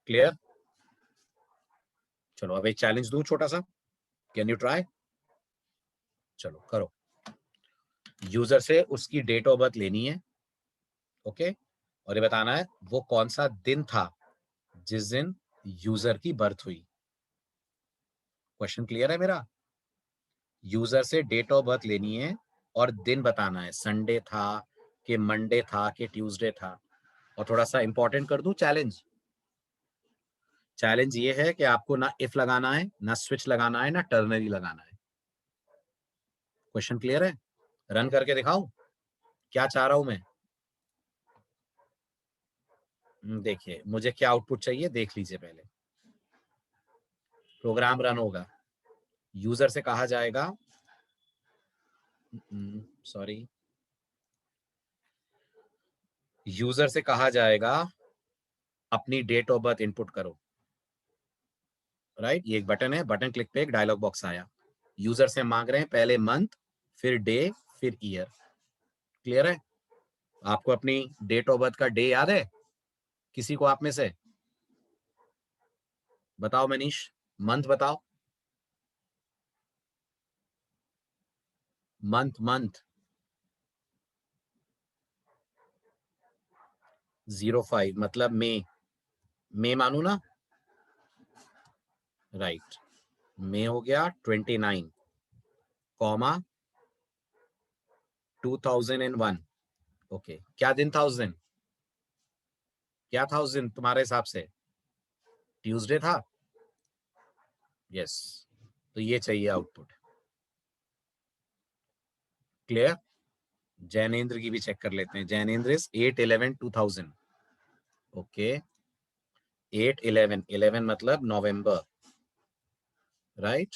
क्लियर? चलो अब एक चैलेंज दूं छोटा सा, कैन यू ट्राई। चलो करो। यूजर से उसकी डेट ऑफ बर्थ लेनी है, ओके, और ये बताना है वो कौन सा दिन था जिस दिन यूजर की बर्थ हुई। क्वेश्चन क्लियर है मेरा। यूजर से डेट ऑफ बर्थ लेनी है और दिन बताना है, संडे था कि मंडे था कि ट्यूसडे था। और थोड़ा सा इंपॉर्टेंट कर दूं चैलेंज, चैलेंज ये है कि आपको ना इफ लगाना है, ना स्विच लगाना है, ना टर्नरी लगाना है। क्वेश्चन क्लियर है? रन करके दिखाऊं क्या चाह रहा हूं मैं। देखिए मुझे क्या आउटपुट चाहिए देख लीजिए पहले। प्रोग्राम रन होगा, यूजर से कहा जाएगा, सॉरी, यूजर से कहा जाएगा अपनी डेट ऑफ बर्थ इनपुट करो। राइट, ये एक बटन है, बटन क्लिक पे एक डायलॉग बॉक्स आया, यूजर से मांग रहे हैं पहले मंथ, फिर डे, फिर ईयर। क्लियर है? आपको अपनी डेट ऑफ बर्थ का डे याद है किसी को आप में से? बताओ मनीष, मंथ बताओ, मंथ मंथ 05 मतलब मई मानू ना। राइट, मई हो गया 29 कॉमा 2001। ओके, क्या दिन था उस दिन, क्या था उस दिन तुम्हारे हिसाब से, ट्यूसडे था। यस, तो ये चाहिए आउटपुट। क्लियर? जैनेन्द्र की भी चेक कर लेते हैं। जैनेन्द्र इज 8/11/2000। ओके, 8/11 मतलब नवंबर, right,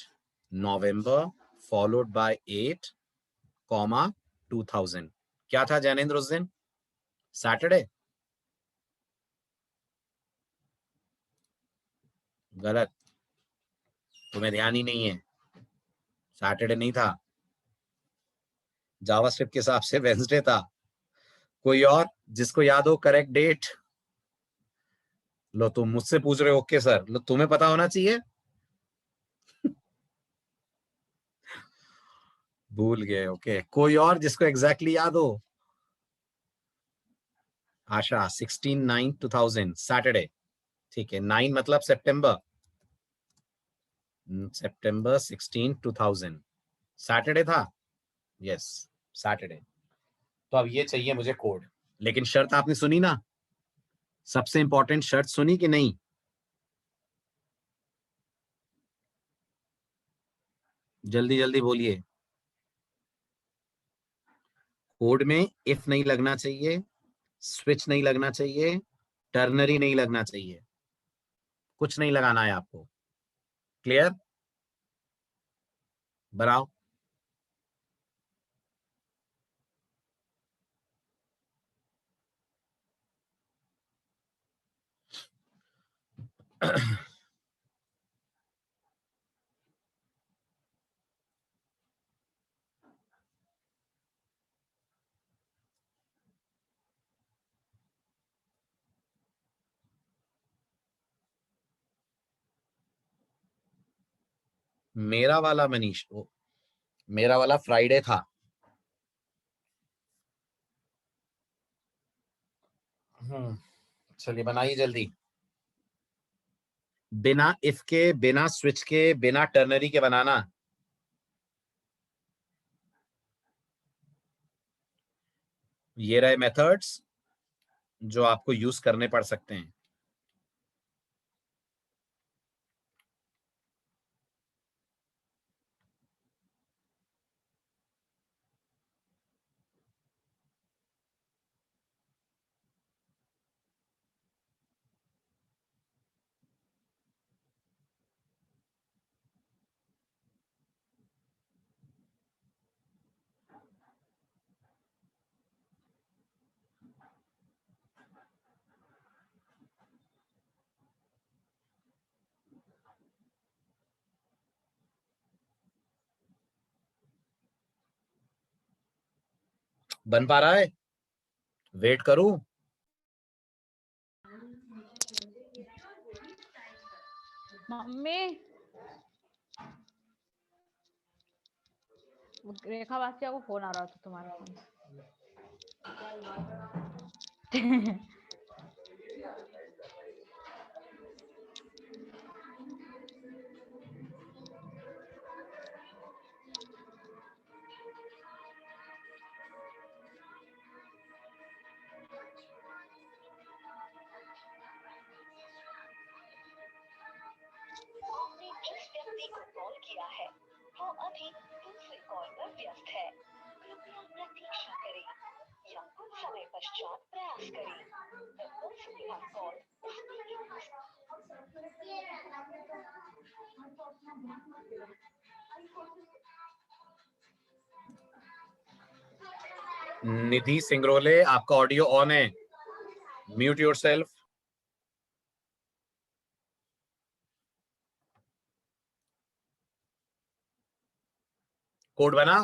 November followed by 8 comma 2000। क्या था जैनेन्द्र उस दिन, सैटरडे। गलत, तुम्हें ध्यान ही नहीं है, सैटरडे नहीं था, जावास्क्रिप्ट के हिसाब से वेंसडे था। कोई और जिसको याद हो करेक्ट डेट। लो तुम मुझसे पूछ रहे हो, ओके सर, लो तुम्हें पता होना चाहिए। भूल गए। ओके, कोई और जिसको एग्जैक्टली याद हो? आशा, 16/9/2000 सैटरडे। ठीक है, 9 मतलब सितंबर। सितंबर 16 2000 सैटरडे था। Yes, Saturday. तो अब ये चाहिए मुझे कोड, लेकिन शर्त आपने सुनी ना? सबसे इंपॉर्टेंट शर्त सुनी कि नहीं? जल्दी जल्दी बोलिए। कोड में इफ नहीं लगना चाहिए, स्विच नहीं लगना चाहिए, टर्नरी नहीं लगना चाहिए, कुछ नहीं लगाना है आपको। क्लियर? बनाओ। मेरा वाला मनीष, मेरा वाला फ्राइडे था। चलिए बनाइए जल्दी। बिना इफ के, बिना स्विच के, बिना टर्नरी के बनाना। ये रहे मेथड्स जो आपको यूज करने पड़ सकते हैं। बन पा रहा है? वेट करूं? मम्मी, रेखा वासिया को फोन आ रहा था तुम्हारे फोन। आपने जिस व्यक्ति को कॉल किया है वो अभी दूसरे कॉल पर व्यस्त है। कृपया प्रतीक्षा करें या कुछ समय पश्चात प्रयास करें। The person you have called is speaking. निधि सिंगरोले, आपका ऑडियो ऑन है, म्यूट योरसेल्फ। कोड बना?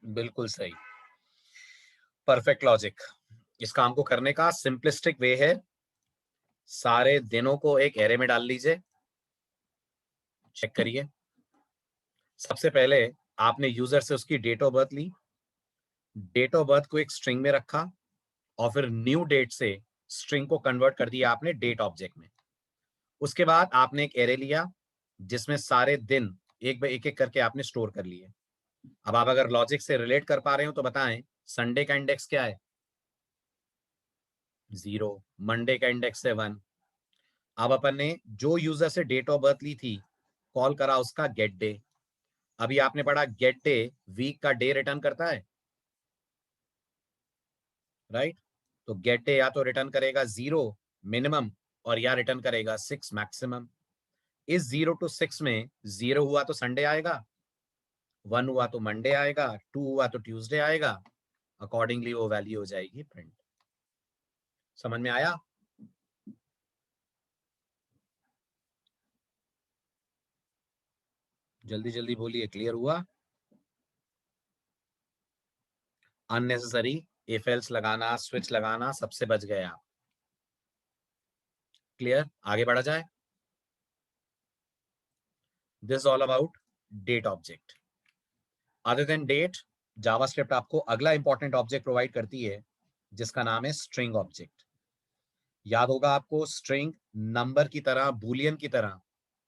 बिल्कुल सही, परफेक्ट लॉजिक। इस काम को करने का सिंपलिस्टिक वे है, सारे दिनों को एक एरे में डाल लीजिए। चेक करिए, सबसे पहले आपने यूजर से उसकी डेट ऑफ बर्थ ली, डेट ऑफ बर्थ को एक स्ट्रिंग में रखा और फिर न्यू डेट से स्ट्रिंग को कन्वर्ट कर दिया आपने डेट ऑब्जेक्ट में। उसके बाद आपने एक एरे लिया जिसमें सारे दिन एक बाय एक करके आपने स्टोर कर लिए। अब आप अगर लॉजिक से रिलेट कर पा रहे हो तो बताएं, संडे का इंडेक्स क्या है? 0। मंडे का इंडेक्स है 1। अब अपन ने जो यूजर से डेट ऑफ बर्थ ली थी कॉल करा उसका गेट डे। अभी आपने पढ़ा गेट डे वीक का डे रिटर्न करता है, राइट? तो गेट डे या तो रिटर्न करेगा 0 मिनिमम और या रिटर्न करेगा 6 मैक्सिमम। इस 0 to 6 में 0 हुआ तो संडे आएगा, 1 हुआ तो मंडे आएगा, 2 हुआ तो ट्यूसडे आएगा। अकॉर्डिंगली वो वैल्यू हो जाएगी प्रिंट। समझ में आया? जल्दी जल्दी बोलिए, क्लियर हुआ? अननेसेसरी इफ एल्स लगाना, स्विच लगाना, सबसे बच गए आप। क्लियर? आगे बढ़ा जाए। This all about date object. Other than date, JavaScript आपको अगला इंपॉर्टेंट ऑब्जेक्ट प्रोवाइड करती है जिसका नाम है स्ट्रिंग ऑब्जेक्ट। याद होगा आपको, स्ट्रिंग नंबर की तरह, बूलियन की तरह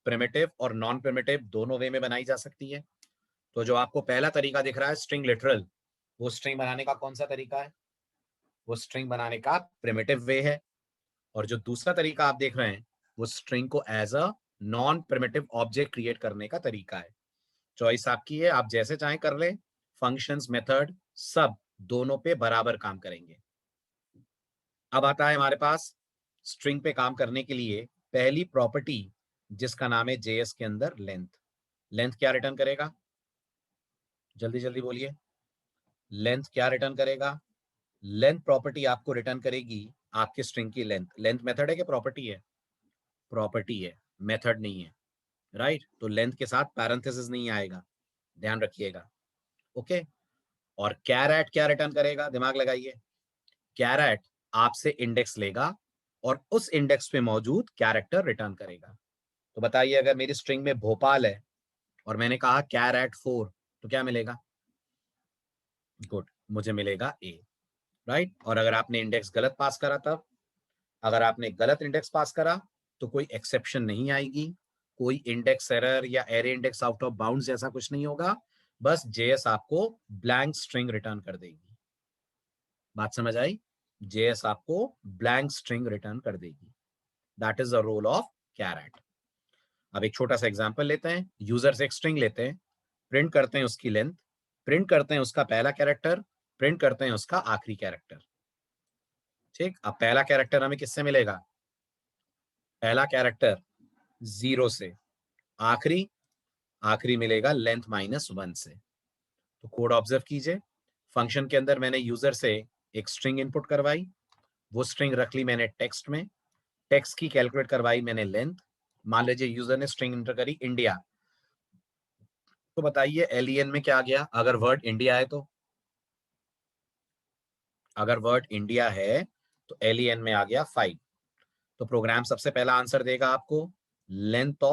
प्रिमिटिव और नॉन प्रिमिटिव दोनों वे में बनाई जा सकती है। तो जो आपको पहला तरीका दिख रहा है स्ट्रिंग लिटरल, वो स्ट्रिंग बनाने का कौन सा तरीका है? वो स्ट्रिंग बनाने का प्रिमिटिव वे है। और जो दूसरा तरीका आप देख रहे हैं वो स्ट्रिंग को as a non primitive object create करने का तरीका है। चॉइस आपकी है, आप जैसे चाहें कर ले। फंक्शंस, मेथड सब दोनों पे बराबर काम करेंगे। अब आता है हमारे पास स्ट्रिंग पे काम करने के लिए पहली प्रॉपर्टी जिसका नाम है जेएस के अंदर लेंथ। लेंथ क्या रिटर्न करेगा? जल्दी जल्दी बोलिए, लेंथ क्या रिटर्न करेगा? लेंथ प्रॉपर्टी आपको रिटर्न करेगी आपके स्ट्रिंग की लेंथ। लेंथ मेथड है कि प्रॉपर्टी है? प्रॉपर्टी है, मेथड नहीं है, राइट? तो लेंथ के साथ पैरेंथेसिस नहीं आएगा, ध्यान रखिएगा। ओके। और कैरेट क्या रिटर्न करेगा? दिमाग लगाइए। कैरेट आपसे इंडेक्स लेगा और उस इंडेक्स पे मौजूद कैरेक्टर रिटर्न करेगा। तो बताइए, अगर मेरी स्ट्रिंग में भोपाल है और मैंने कहा कैरेट 4, तो क्या मिलेगा? गुड, मुझे मिलेगा ए, राइट? और अगर आपने इंडेक्स गलत पास करा, तब अगर आपने गलत इंडेक्स पास करा तो कोई एक्सेप्शन नहीं आएगी, कोई इंडेक्स एरर या array index out of bounds जैसा कुछ नहीं होगा। बस जेएस आपको ब्लैंक स्ट्रिंग रिटर्न कर देगी। बात समझ आई? जेएस आपको ब्लैंक स्ट्रिंग रिटर्न कर देगी। That is the role of caret. अब एक छोटा सा एग्जांपल लेते हैं। यूजर से एक स्ट्रिंग लेते हैं, प्रिंट करते हैं उसकी लेंथ, प्रिंट करते हैं उसका पहला कैरेक्टर, प्रिंट करते हैं उसका आखिरी कैरेक्टर। ठीक, अब पहला कैरेक्टर हमें किससे मिलेगा? पहला कैरेक्टर 0 से, आखिरी आखिरी मिलेगा लेंथ -1 से। तो कोड ऑब्जर्व कीजिए। फंक्शन के अंदर मैंने यूजर से एक स्ट्रिंग इनपुट करवाई, वो स्ट्रिंग रख ली मैंने टेक्स्ट में, टेक्स्ट की कैलकुलेट करवाई मैंने लेंथ। मान लीजिए यूजर ने स्ट्रिंग इंटर करी इंडिया, तो बताइए एलईएन में क्या आ गया? अगर वर्ड इंडिया है तो, अगर वर्ड इंडिया है तो एलईएन में आ गया 5। तो प्रोग्राम सबसे पहला आंसर देगा आपको लेंथ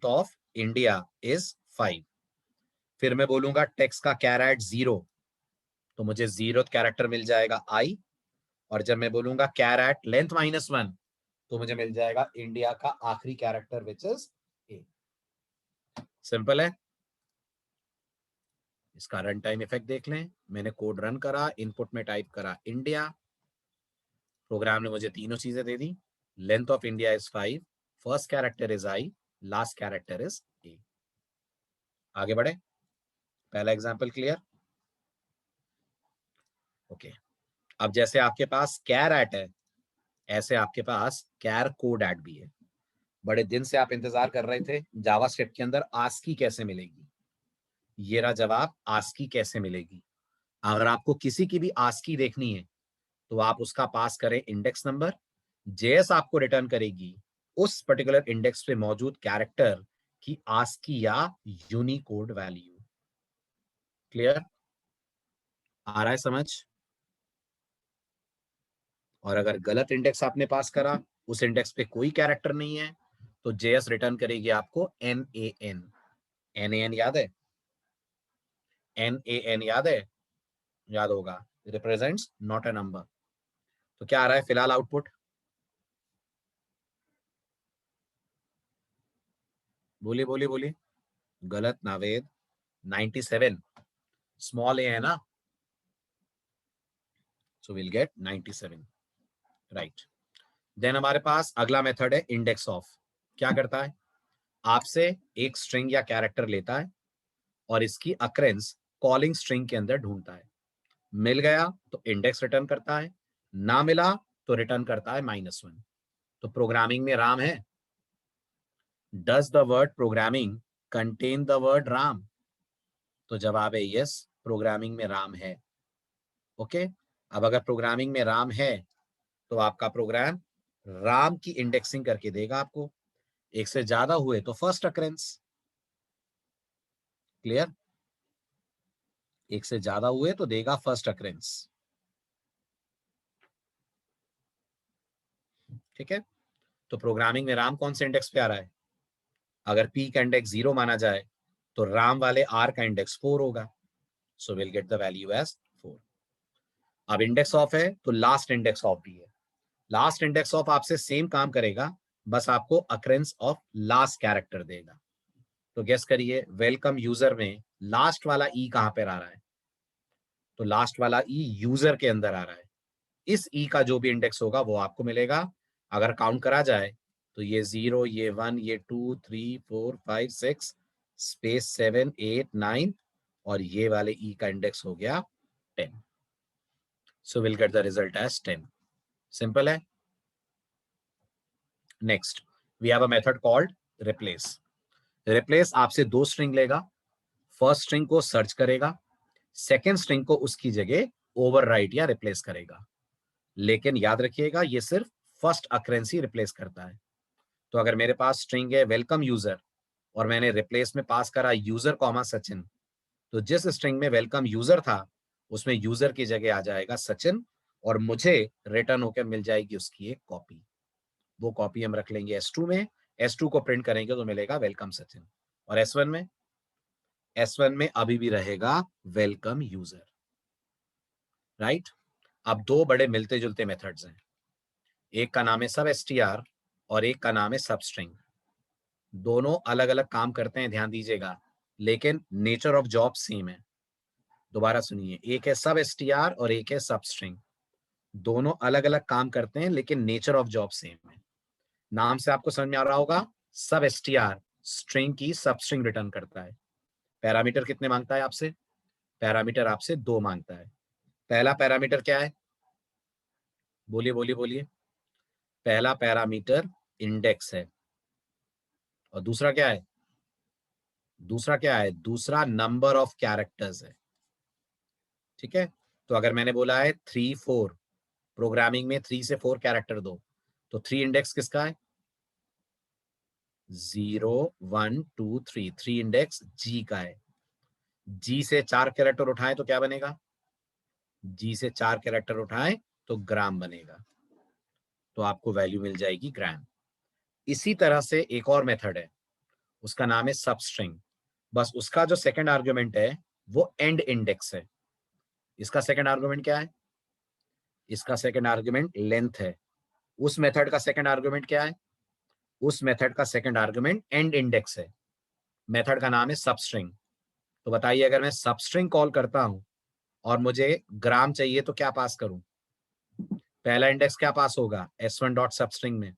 ऑफ इंडिया इज 5। फिर मैं बोलूंगा टेक्स्ट का कैरेट 0, तो मुझे 0th कैरेक्टर मिल जाएगा आई। और जब मैं बोलूंगा कैरेट लेंथ -1, तो मुझे मिल जाएगा इंडिया का आखिरी character which is A. Simple है। इसका रन टाइम इफेक्ट देख लें। मैंने कोड रन करा, इनपुट में टाइप करा इंडिया, प्रोग्राम ने मुझे तीनों चीजें दे दी। Length of India is 5, first character is I, last character is A. आगे बढ़े। पहला एग्जांपल क्लियर? ओके। अब जैसे आपके पास कैर एट है, ऐसे आपके पास कैर कोड एट भी है। बड़े दिन से आप इंतजार कर रहे थे जावास्क्रिप्ट के अंदर आस्की कैसे मिलेगी। ये रहा जवाब, आस्की कैसे मिलेगी। अगर आपको किसी की भी आस्की देखनी है तो आप उसका पास करें इंडेक्स नंबर, जेएस आपको रिटर्न करेगी उस पर्टिकुलर इंडेक्स पे मौजूद कैरेक्टर की आस्की या यूनिकोड वैल्यू। क्लियर? आ रहा है समझ? और अगर गलत इंडेक्स आपने पास करा, उस इंडेक्स पे कोई कैरेक्टर नहीं है, तो जेएस रिटर्न करेगी आपको NaN। NaN याद है? NaN याद है? याद होगा, रिप्रेजेंट्स नॉट अ नंबर। तो क्या आ रहा है फिलहाल आउटपुट? बोलिए बोलिए बोलिए। गलत नावेद, 97 स्मॉल ए है ना, सो विल गेट 97, राइट। देन हमारे पास अगला मेथड है इंडेक्स ऑफ। क्या करता है? आपसे एक स्ट्रिंग या कैरेक्टर लेता है और इसकी अक्रेंस कॉलिंग स्ट्रिंग के अंदर ढूंढता है। मिल गया तो इंडेक्स रिटर्न करता है, ना मिला तो रिटर्न करता है -1। तो प्रोग्रामिंग में राम है। Does the word programming contain the word Ram? तो जवाब है यस, प्रोग्रामिंग में राम है। ओके, अब अगर प्रोग्रामिंग में राम है तो आपका प्रोग्राम राम की इंडेक्सिंग करके देगा आपको। एक से ज्यादा हुए तो फर्स्ट अक्रेंस। क्लियर? एक से ज्यादा हुए तो देगा फर्स्ट अक्रेंस। ठीक है, तो प्रोग्रामिंग में राम कौन से इंडेक्स पे आ रहा है? अगर पी का इंडेक्स 0 माना जाए तो राम वाले आर का इंडेक्स 4 होगा, so will get the value as 4। अब इंडेक्स ऑफ है तो लास्ट इंडेक्स ऑफ भी है। लास्ट इंडेक्स ऑफ आपसे सेम काम करेगा, बस आपको अक्रेंस ऑफ लास्ट कैरेक्टर देगा। तो गेस करिए, वेलकम यूजर में लास्ट वाला ई कहां पर आ रहा है? तो लास्ट वाला ई यूजर के अंदर आ रहा है। इस ई का जो भी इंडेक्स होगा वो आपको मिलेगा। अगर काउंट करा जाए तो ये 0, ये 1, ये 2, 3, 4, 5, 6 स्पेस 7, 8, 9 और ये वाले ई का इंडेक्स हो गया 10। So will get the result as 10। Simple है। Next we have a method called replace. Replace आपसे दो स्ट्रिंग लेगा, फर्स्ट स्ट्रिंग को सर्च करेगा, सेकेंड स्ट्रिंग को उसकी जगह ओवरराइट या रिप्लेस करेगा। लेकिन याद रखिएगा ये सिर्फ फर्स्ट अक्रेंसी रिप्लेस करता है। तो अगर मेरे पास स्ट्रिंग है वेलकम यूजर और मैंने रिप्लेस में पास करा यूजर कॉमा सचिन, तो जिस स्ट्रिंग में वेलकम यूजर था उसमें यूजर की जगह आ जाएगा सचिन और मुझे रिटर्न होकर मिल जाएगी उसकी एक कॉपी। वो कॉपी हम रख लेंगे S2 में, S2 को प्रिंट करेंगे तो मिलेगा वेलकम सचिन। और S1 में अभी भी रहेगा वेलकम यूजर, राइट। अब दो बड़े मिलते जुलते मेथड्स हैं, एक का नाम है सब str और एक का नाम है सब स्ट्रिंग। दोनों अलग अलग काम करते हैं, ध्यान दीजिएगा, लेकिन नेचर ऑफ जॉब सेम है। दोबारा सुनिए, एक है सब str और एक है सब स्ट्रिंग। दोनों अलग अलग काम करते हैं लेकिन नेचर ऑफ जॉब सेम है। नाम से आपको समझ में आ रहा होगा, सब str स्ट्रिंग की सब स्ट्रिंग रिटर्न करता है। पैरामीटर कितने मांगता है आपसे? पैरामीटर आपसे 2 मांगता है। पहला पैरामीटर क्या है? बोलिए बोलिए बोलिए। पहला पैरामीटर इंडेक्स है और दूसरा क्या है? दूसरा क्या है? दूसरा नंबर ऑफ कैरेक्टर्स है। ठीक है, तो अगर मैंने बोला है 3, 4, प्रोग्रामिंग में 3 से 4 कैरेक्टर दो, तो 3 इंडेक्स किसका है? 0, 1, 2, 3, 3 इंडेक्स जी का है। जी से 4 कैरेक्टर उठाएं तो क्या बनेगा? जी से 4 कैरेक्टर उठाएं तो ग्राम बनेगा, तो आपको वैल्यू मिल जाएगी ग्राम। इसी तरह से एक और मेथड है, उसका नाम है सबस्ट्रिंग। बस उसका जो सेकंड आर्गुमेंट है वो एंड इंडेक्स है। इसका सेकंड आर्गुमेंट क्या है? इसका सेकंड आर्गुमेंट लेंथ है। उस मेथड का सेकंड आर्गुमेंट क्या है? उस मेथड का सेकंड आर्गुमेंट एंड इंडेक्स है। मेथड का नाम है सबस्ट्रिंग। तो बताइए, अगर मैं सबस्ट्रिंग कॉल करता हूं और मुझे ग्राम चाहिए तो क्या पास करूं? पहला इंडेक्स क्या पास होगा S1 डॉट सबस्ट्रिंग में?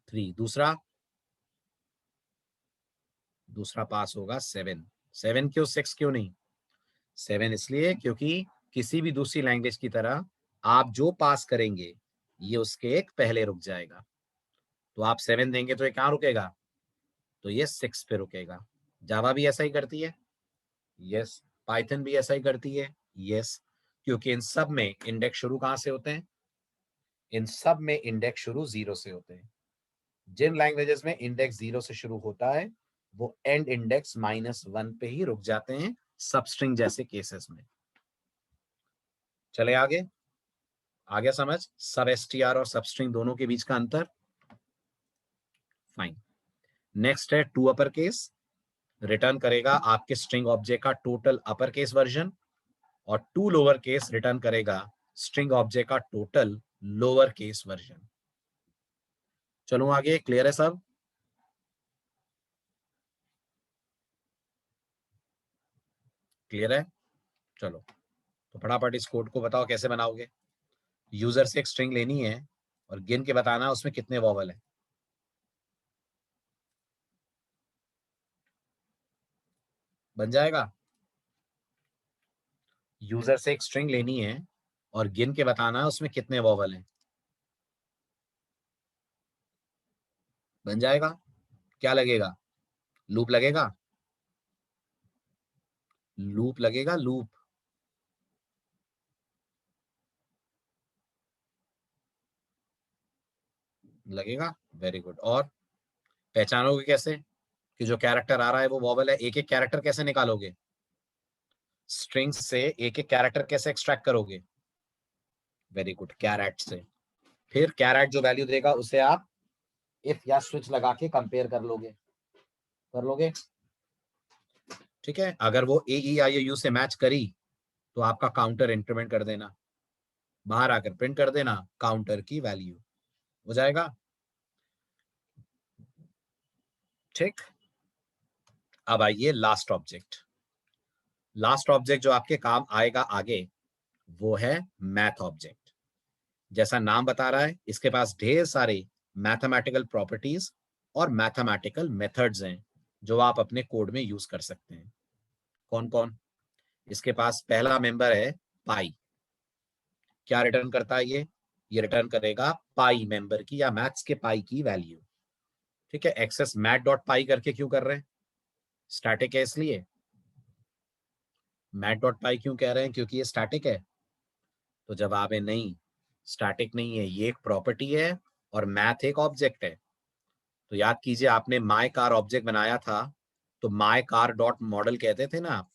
3। दूसरा पास होगा 7। 7 क्यों, 6 क्यों नहीं? 7 इसलिए क्योंकि किसी भी दूसरी लैंग्वेज की तरह आप जो पास करेंगे ये उसके एक पहले रुक जाएगा। तो आप 7 देंगे तो ये कहां रुकेगा? तो ये 6 पे रुकेगा। जावा भी ऐसा ही करती है, यस। पाइथन भी ऐसा ही करती है, यस। क्योंकि इन सब में इंडेक्स शुरू कहां से होते हैं? इन सब में इंडेक्स शुरू 0 से होते हैं। जिन लैंग्वेजेस में इंडेक्स 0 से शुरू होता है वो एंड इंडेक्स -1 पे ही रुक जाते हैं, सबस्ट्रिंग जैसे केसेस में। चले आगे, आगे समझ सब str और सबस्ट्रिंग दोनों के बीच का अंतर। फाइन। नेक्स्ट है टू अपर केस, रिटर्न करेगा आपके स्ट्रिंग ऑब्जेक्ट का टोटल अपर केस वर्जन, और टू लोअर केस रिटर्न करेगा स्ट्रिंग ऑब्जेक्ट का टोटल लोअर केस वर्जन। चलो आगे, क्लियर है सब? क्लियर है? चलो तो फटाफट इस कोड को बताओ कैसे बनाओगे। यूजर से एक स्ट्रिंग लेनी है और गिन के बताना उसमें कितने वॉवल है। बन जाएगा? यूजर से एक स्ट्रिंग लेनी है और गिन के बताना उसमें कितने वॉवल हैं। बन जाएगा? क्या लगेगा? लूप लगेगा? लूप लगेगा, लूप। लगेगा? Very good. और पहचानोगे कैसे कि जो कैरेक्टर आ रहा है वो वॉवल है? एक एक कैरेक्टर कैसे निकालोगे? स्ट्रिंग से एक एक कैरेक्टर कैसे एक्सट्रैक्ट करोगे? वेरी गुड, कैरेट से। फिर कैरेट जो वैल्यू देगा उसे आप इफ या स्विच लगा के कंपेयर कर लोगे। कर लोगे? ठीक है, अगर वो ए ई आई यू से मैच करी तो आपका काउंटर इंक्रीमेंट कर देना, बाहर आकर प्रिंट कर देना काउंटर की वैल्यू। हो जाएगा? ठीक। अब आइए लास्ट ऑब्जेक्ट। लास्ट ऑब्जेक्ट जो आपके काम आएगा आगे वो है मैथ ऑब्जेक्ट। जैसा नाम बता रहा है, इसके पास ढेर सारे मैथमेटिकल प्रॉपर्टीज और मैथमेटिकल मेथड्स हैं जो आप अपने कोड में यूज कर सकते हैं। कौन कौन? इसके पास पहला मेंबर है पाई। क्या रिटर्न करता है ये रिटर्न करेगा पाई मेंबर की या मैथ्स के पाई की वैल्यू। ठीक है, एक्सेस मैथ डॉट पाई करके क्यों कर रहे हैं? स्टैटिक है इसलिए। मैथ डॉट पाई क्यों कह रहे हैं? क्योंकि ये स्टैटिक है। तो जवाब है नहीं, स्टैटिक नहीं है, ये एक प्रॉपर्टी है और मैथ एक ऑब्जेक्ट है। तो याद कीजिए, आपने माई कार ऑब्जेक्ट बनाया था तो माई कार डॉट मॉडल कहते थे ना आप,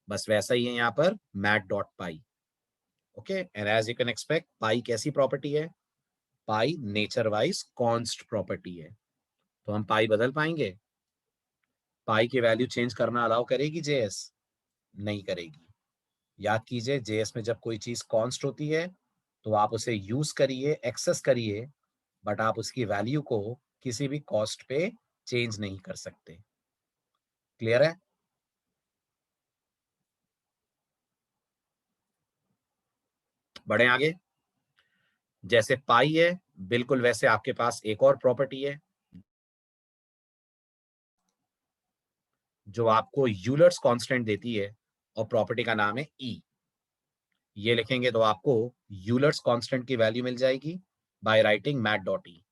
बस वैसा ही है यहाँ पर math dot pi. Okay, and as you can expect pi कैसी प्रॉपर्टी है? Pi nature wise const property है। तो हम पाई बदल पाएंगे? पाई की वैल्यू चेंज करना अलाउ करेगी जेएस? नहीं करेगी। याद कीजिए, जेएस में जब कोई चीज कॉन्स्ट होती है तो आप उसे यूज करिए, एक्सेस करिए, बट आप उसकी वैल्यू को किसी भी कॉस्ट पे चेंज नहीं कर सकते। क्लियर है? बढ़े आगे। जैसे पाई है बिल्कुल वैसे आपके पास एक और प्रॉपर्टी है जो आपको यूलर्स कांस्टेंट देती है और प्रॉपर्टी का नाम है ई। ये लिखेंगे तो आपको यूलर्स कांस्टेंट की वैल्यू मिल जाएगी by writing math dot E.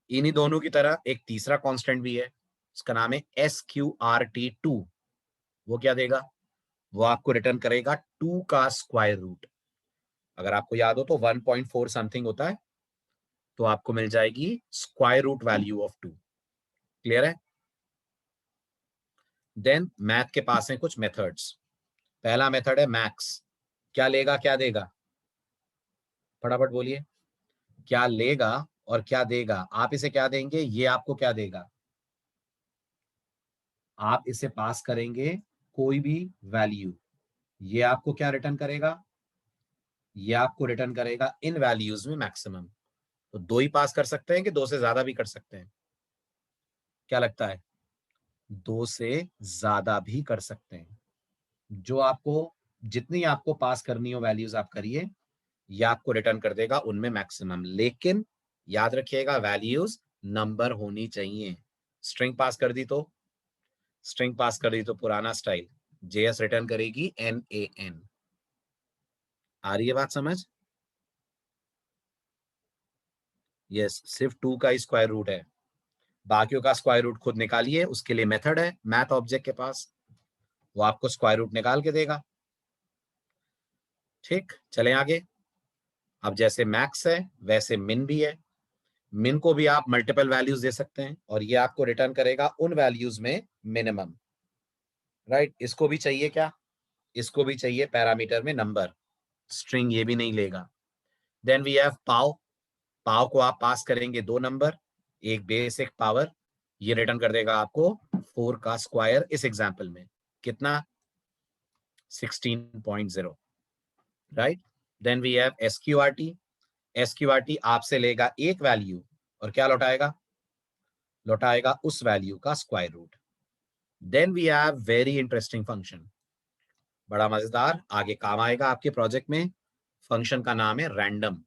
इन्हीं दोनों की तरह एक तीसरा कांस्टेंट भी है, उसका नाम है SQRT2। वो क्या देगा? वो आपको रिटर्न करेगा 2 का स्क्वायर रूट। अगर आपको याद हो तो 1.4 समथिंग होता है, तो आपको मिल जाएगी square root value of 2। Clear है? देन मैथ के पास है कुछ मेथड्स। पहला मेथड है मैक्स। क्या लेगा क्या देगा? फटाफट बोलिए। क्या लेगा और क्या देगा? आप इसे क्या देंगे, ये आपको क्या देगा? आप इसे पास करेंगे कोई भी वैल्यू, ये आपको क्या रिटर्न करेगा? ये आपको रिटर्न करेगा इन वैल्यूज में मैक्सिमम। तो 2 ही पास कर सकते हैं कि 2 से ज्यादा भी कर सकते हैं? क्या लगता है? 2 से ज्यादा भी कर सकते हैं। जो आपको जितनी आपको पास करनी हो वैल्यूज आप करिए, ये आपको रिटर्न कर देगा उनमें मैक्सिमम। लेकिन याद रखिएगा, वैल्यूज नंबर होनी चाहिए। स्ट्रिंग पास कर दी तो पुराना स्टाइल, जेएस रिटर्न करेगी NaN। आ रही है बात समझ? यस, सिर्फ 2 का ही स्क्वायर रूट है, बाकियों का स्क्वायर रूट खुद निकालिए। उसके लिए मेथड है मैथ ऑब्जेक्ट के पास, वो आपको स्क्वायर रूट निकाल के देगा। ठीक, चले आगे। अब जैसे मैक्स है वैसे मिन भी है। मिन को भी आप मल्टीपल वैल्यूज दे सकते हैं और ये आपको रिटर्न करेगा उन वैल्यूज में मिनिमम। राइट इसको भी चाहिए क्या, इसको भी चाहिए पैरामीटर में नंबर, स्ट्रिंग ये भी नहीं लेगा। देन वी हैव पाव, पाव को आप पास करेंगे 2 नंबर, एक बेस एक पावर, ये रिटर्न कर देगा आपको 4 का स्क्वायर। इस एग्जांपल में कितना 16.0, right. Then we have SQRT, SQRT आपसे लेगा एक वैल्यू और क्या लौटाएगा, लौटाएगा उस वैल्यू का square root. Then we have very interesting function, बड़ा मजेदार, आगे काम आएगा आपके प्रोजेक्ट में। फंक्शन का नाम है रैंडम।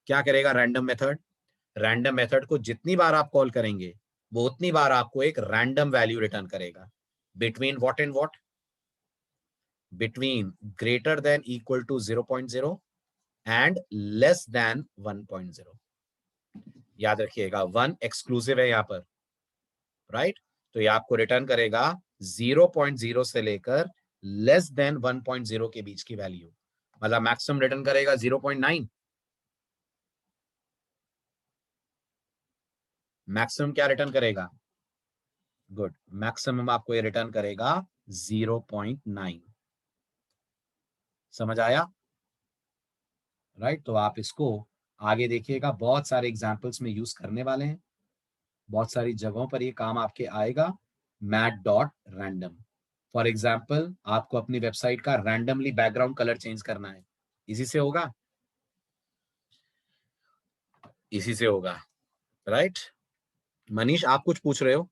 क्या करेगा रैंडम मेथड, रैंडम मेथड को जितनी बार आप कॉल करेंगे वो उतनी बार आपको एक रैंडम वैल्यू रिटर्न करेगा। Between what and what, between greater than equal to 0.0 and less than 1.0। याद रखिएगा 1 एक्सक्लूसिव है यहां पर, राइट। तो ये आपको रिटर्न करेगा 0.0 से लेकर लेस देन 1.0 के बीच की वैल्यू, मतलब मैक्सिमम रिटर्न करेगा 0.9, मैक्सिमम क्या रिटर्न करेगा, गुड, मैक्सिमम आपको ये रिटर्न करेगा 0.9। समझ आया, राइट। तो आप इसको आगे देखिएगा, बहुत सारे एग्जांपल्स में यूज करने वाले हैं, बहुत सारी जगहों पर ये काम आपके आएगा। Math dot random, for example आपको अपनी वेबसाइट का रैंडमली बैकग्राउंड कलर चेंज करना है, इसी से होगा, इसी से होगा, राइट। मनीष आप कुछ पूछ रहे हो,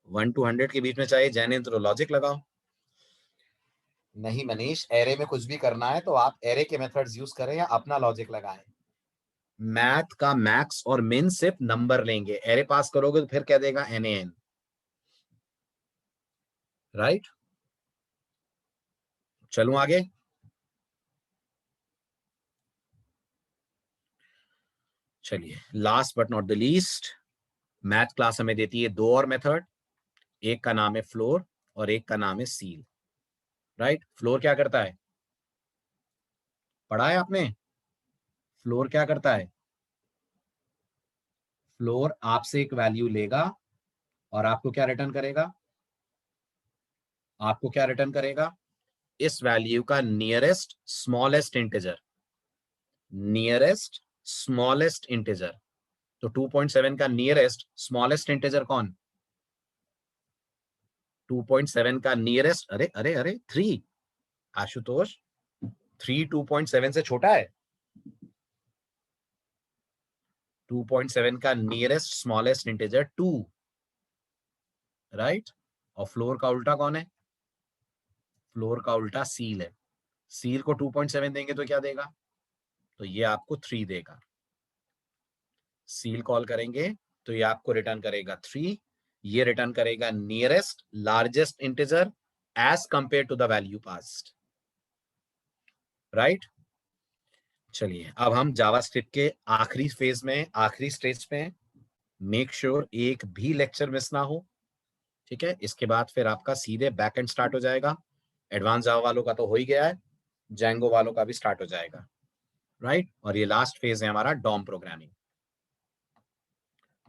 1 to 100 के बीच में चाहिए, जैनेन्द्र तो लॉजिक लगाओ। नहीं मनीष, एरे में कुछ भी करना है तो आप एरे के मेथड्स यूज करें या अपना लॉजिक लगाएं। मैथ का मैक्स और मिन सिर्फ नंबर लेंगे, एरे पास करोगे तो फिर क्या देगा NaN, राइट। चलूं आगे, चलिए last but not the least, math class हमें देती है 2 और मेथड, एक का नाम है फ्लोर और एक का नाम है सील, राइट। फ्लोर क्या करता है, पढ़ा है आपने, फ्लोर क्या करता है, फ्लोर आपसे एक वैल्यू लेगा और आपको क्या रिटर्न करेगा, आपको क्या रिटर्न करेगा, इस वैल्यू का nearest smallest integer, nearest smallest integer. तो 2.7 का नियरेस्ट स्मॉलेस्ट इंटीजर कौन, 2.7 का नियरेस्ट, अरे अरे अरे 3, आशुतोष 3 2.7 से छोटा है, 2.7 का नियरेस्ट स्मॉलेस्ट इंटीजर 2, राइट। और फ्लोर का उल्टा कौन है, फ्लोर का उल्टा सील है, सील को 2.7 देंगे तो क्या देगा, तो ये आपको 3 देगा। सील कॉल करेंगे तो ये आपको रिटर्न करेगा 3, ये रिटर्न करेगा nearest largest integer as compare to the value passed, right. चलिए अब हम जावास्क्रिप्ट के आखिरी फेज में, आखिरी स्टेज पे, मेक श्योर एक भी लेक्चर मिस ना हो, ठीक है। इसके बाद फिर आपका सीधे बैकएंड स्टार्ट हो जाएगा, एडवांस जावा वालों का तो हो ही गया है, जैंगो वालों का भी स्टार्ट हो जाएगा, राइट। और ये लास्ट फेज है हमारा डॉम प्रोग्रामिंग।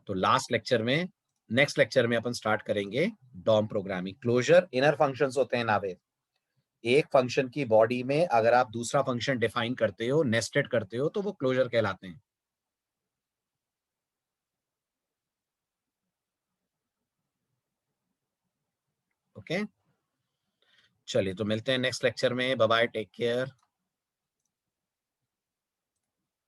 तो लास्ट लेक्चर में, नेक्स्ट लेक्चर में अपन स्टार्ट करेंगे DOM programming. Closure inner functions होते हैं नावेद, एक फंक्शन की बॉडी में अगर आप दूसरा फंक्शन डिफाइन करते हो, नेस्टेड करते हो, तो वो क्लोजर कहलाते हैं। ओके चलिए तो मिलते हैं नेक्स्ट लेक्चर में, बाय बाय, टेक केयर।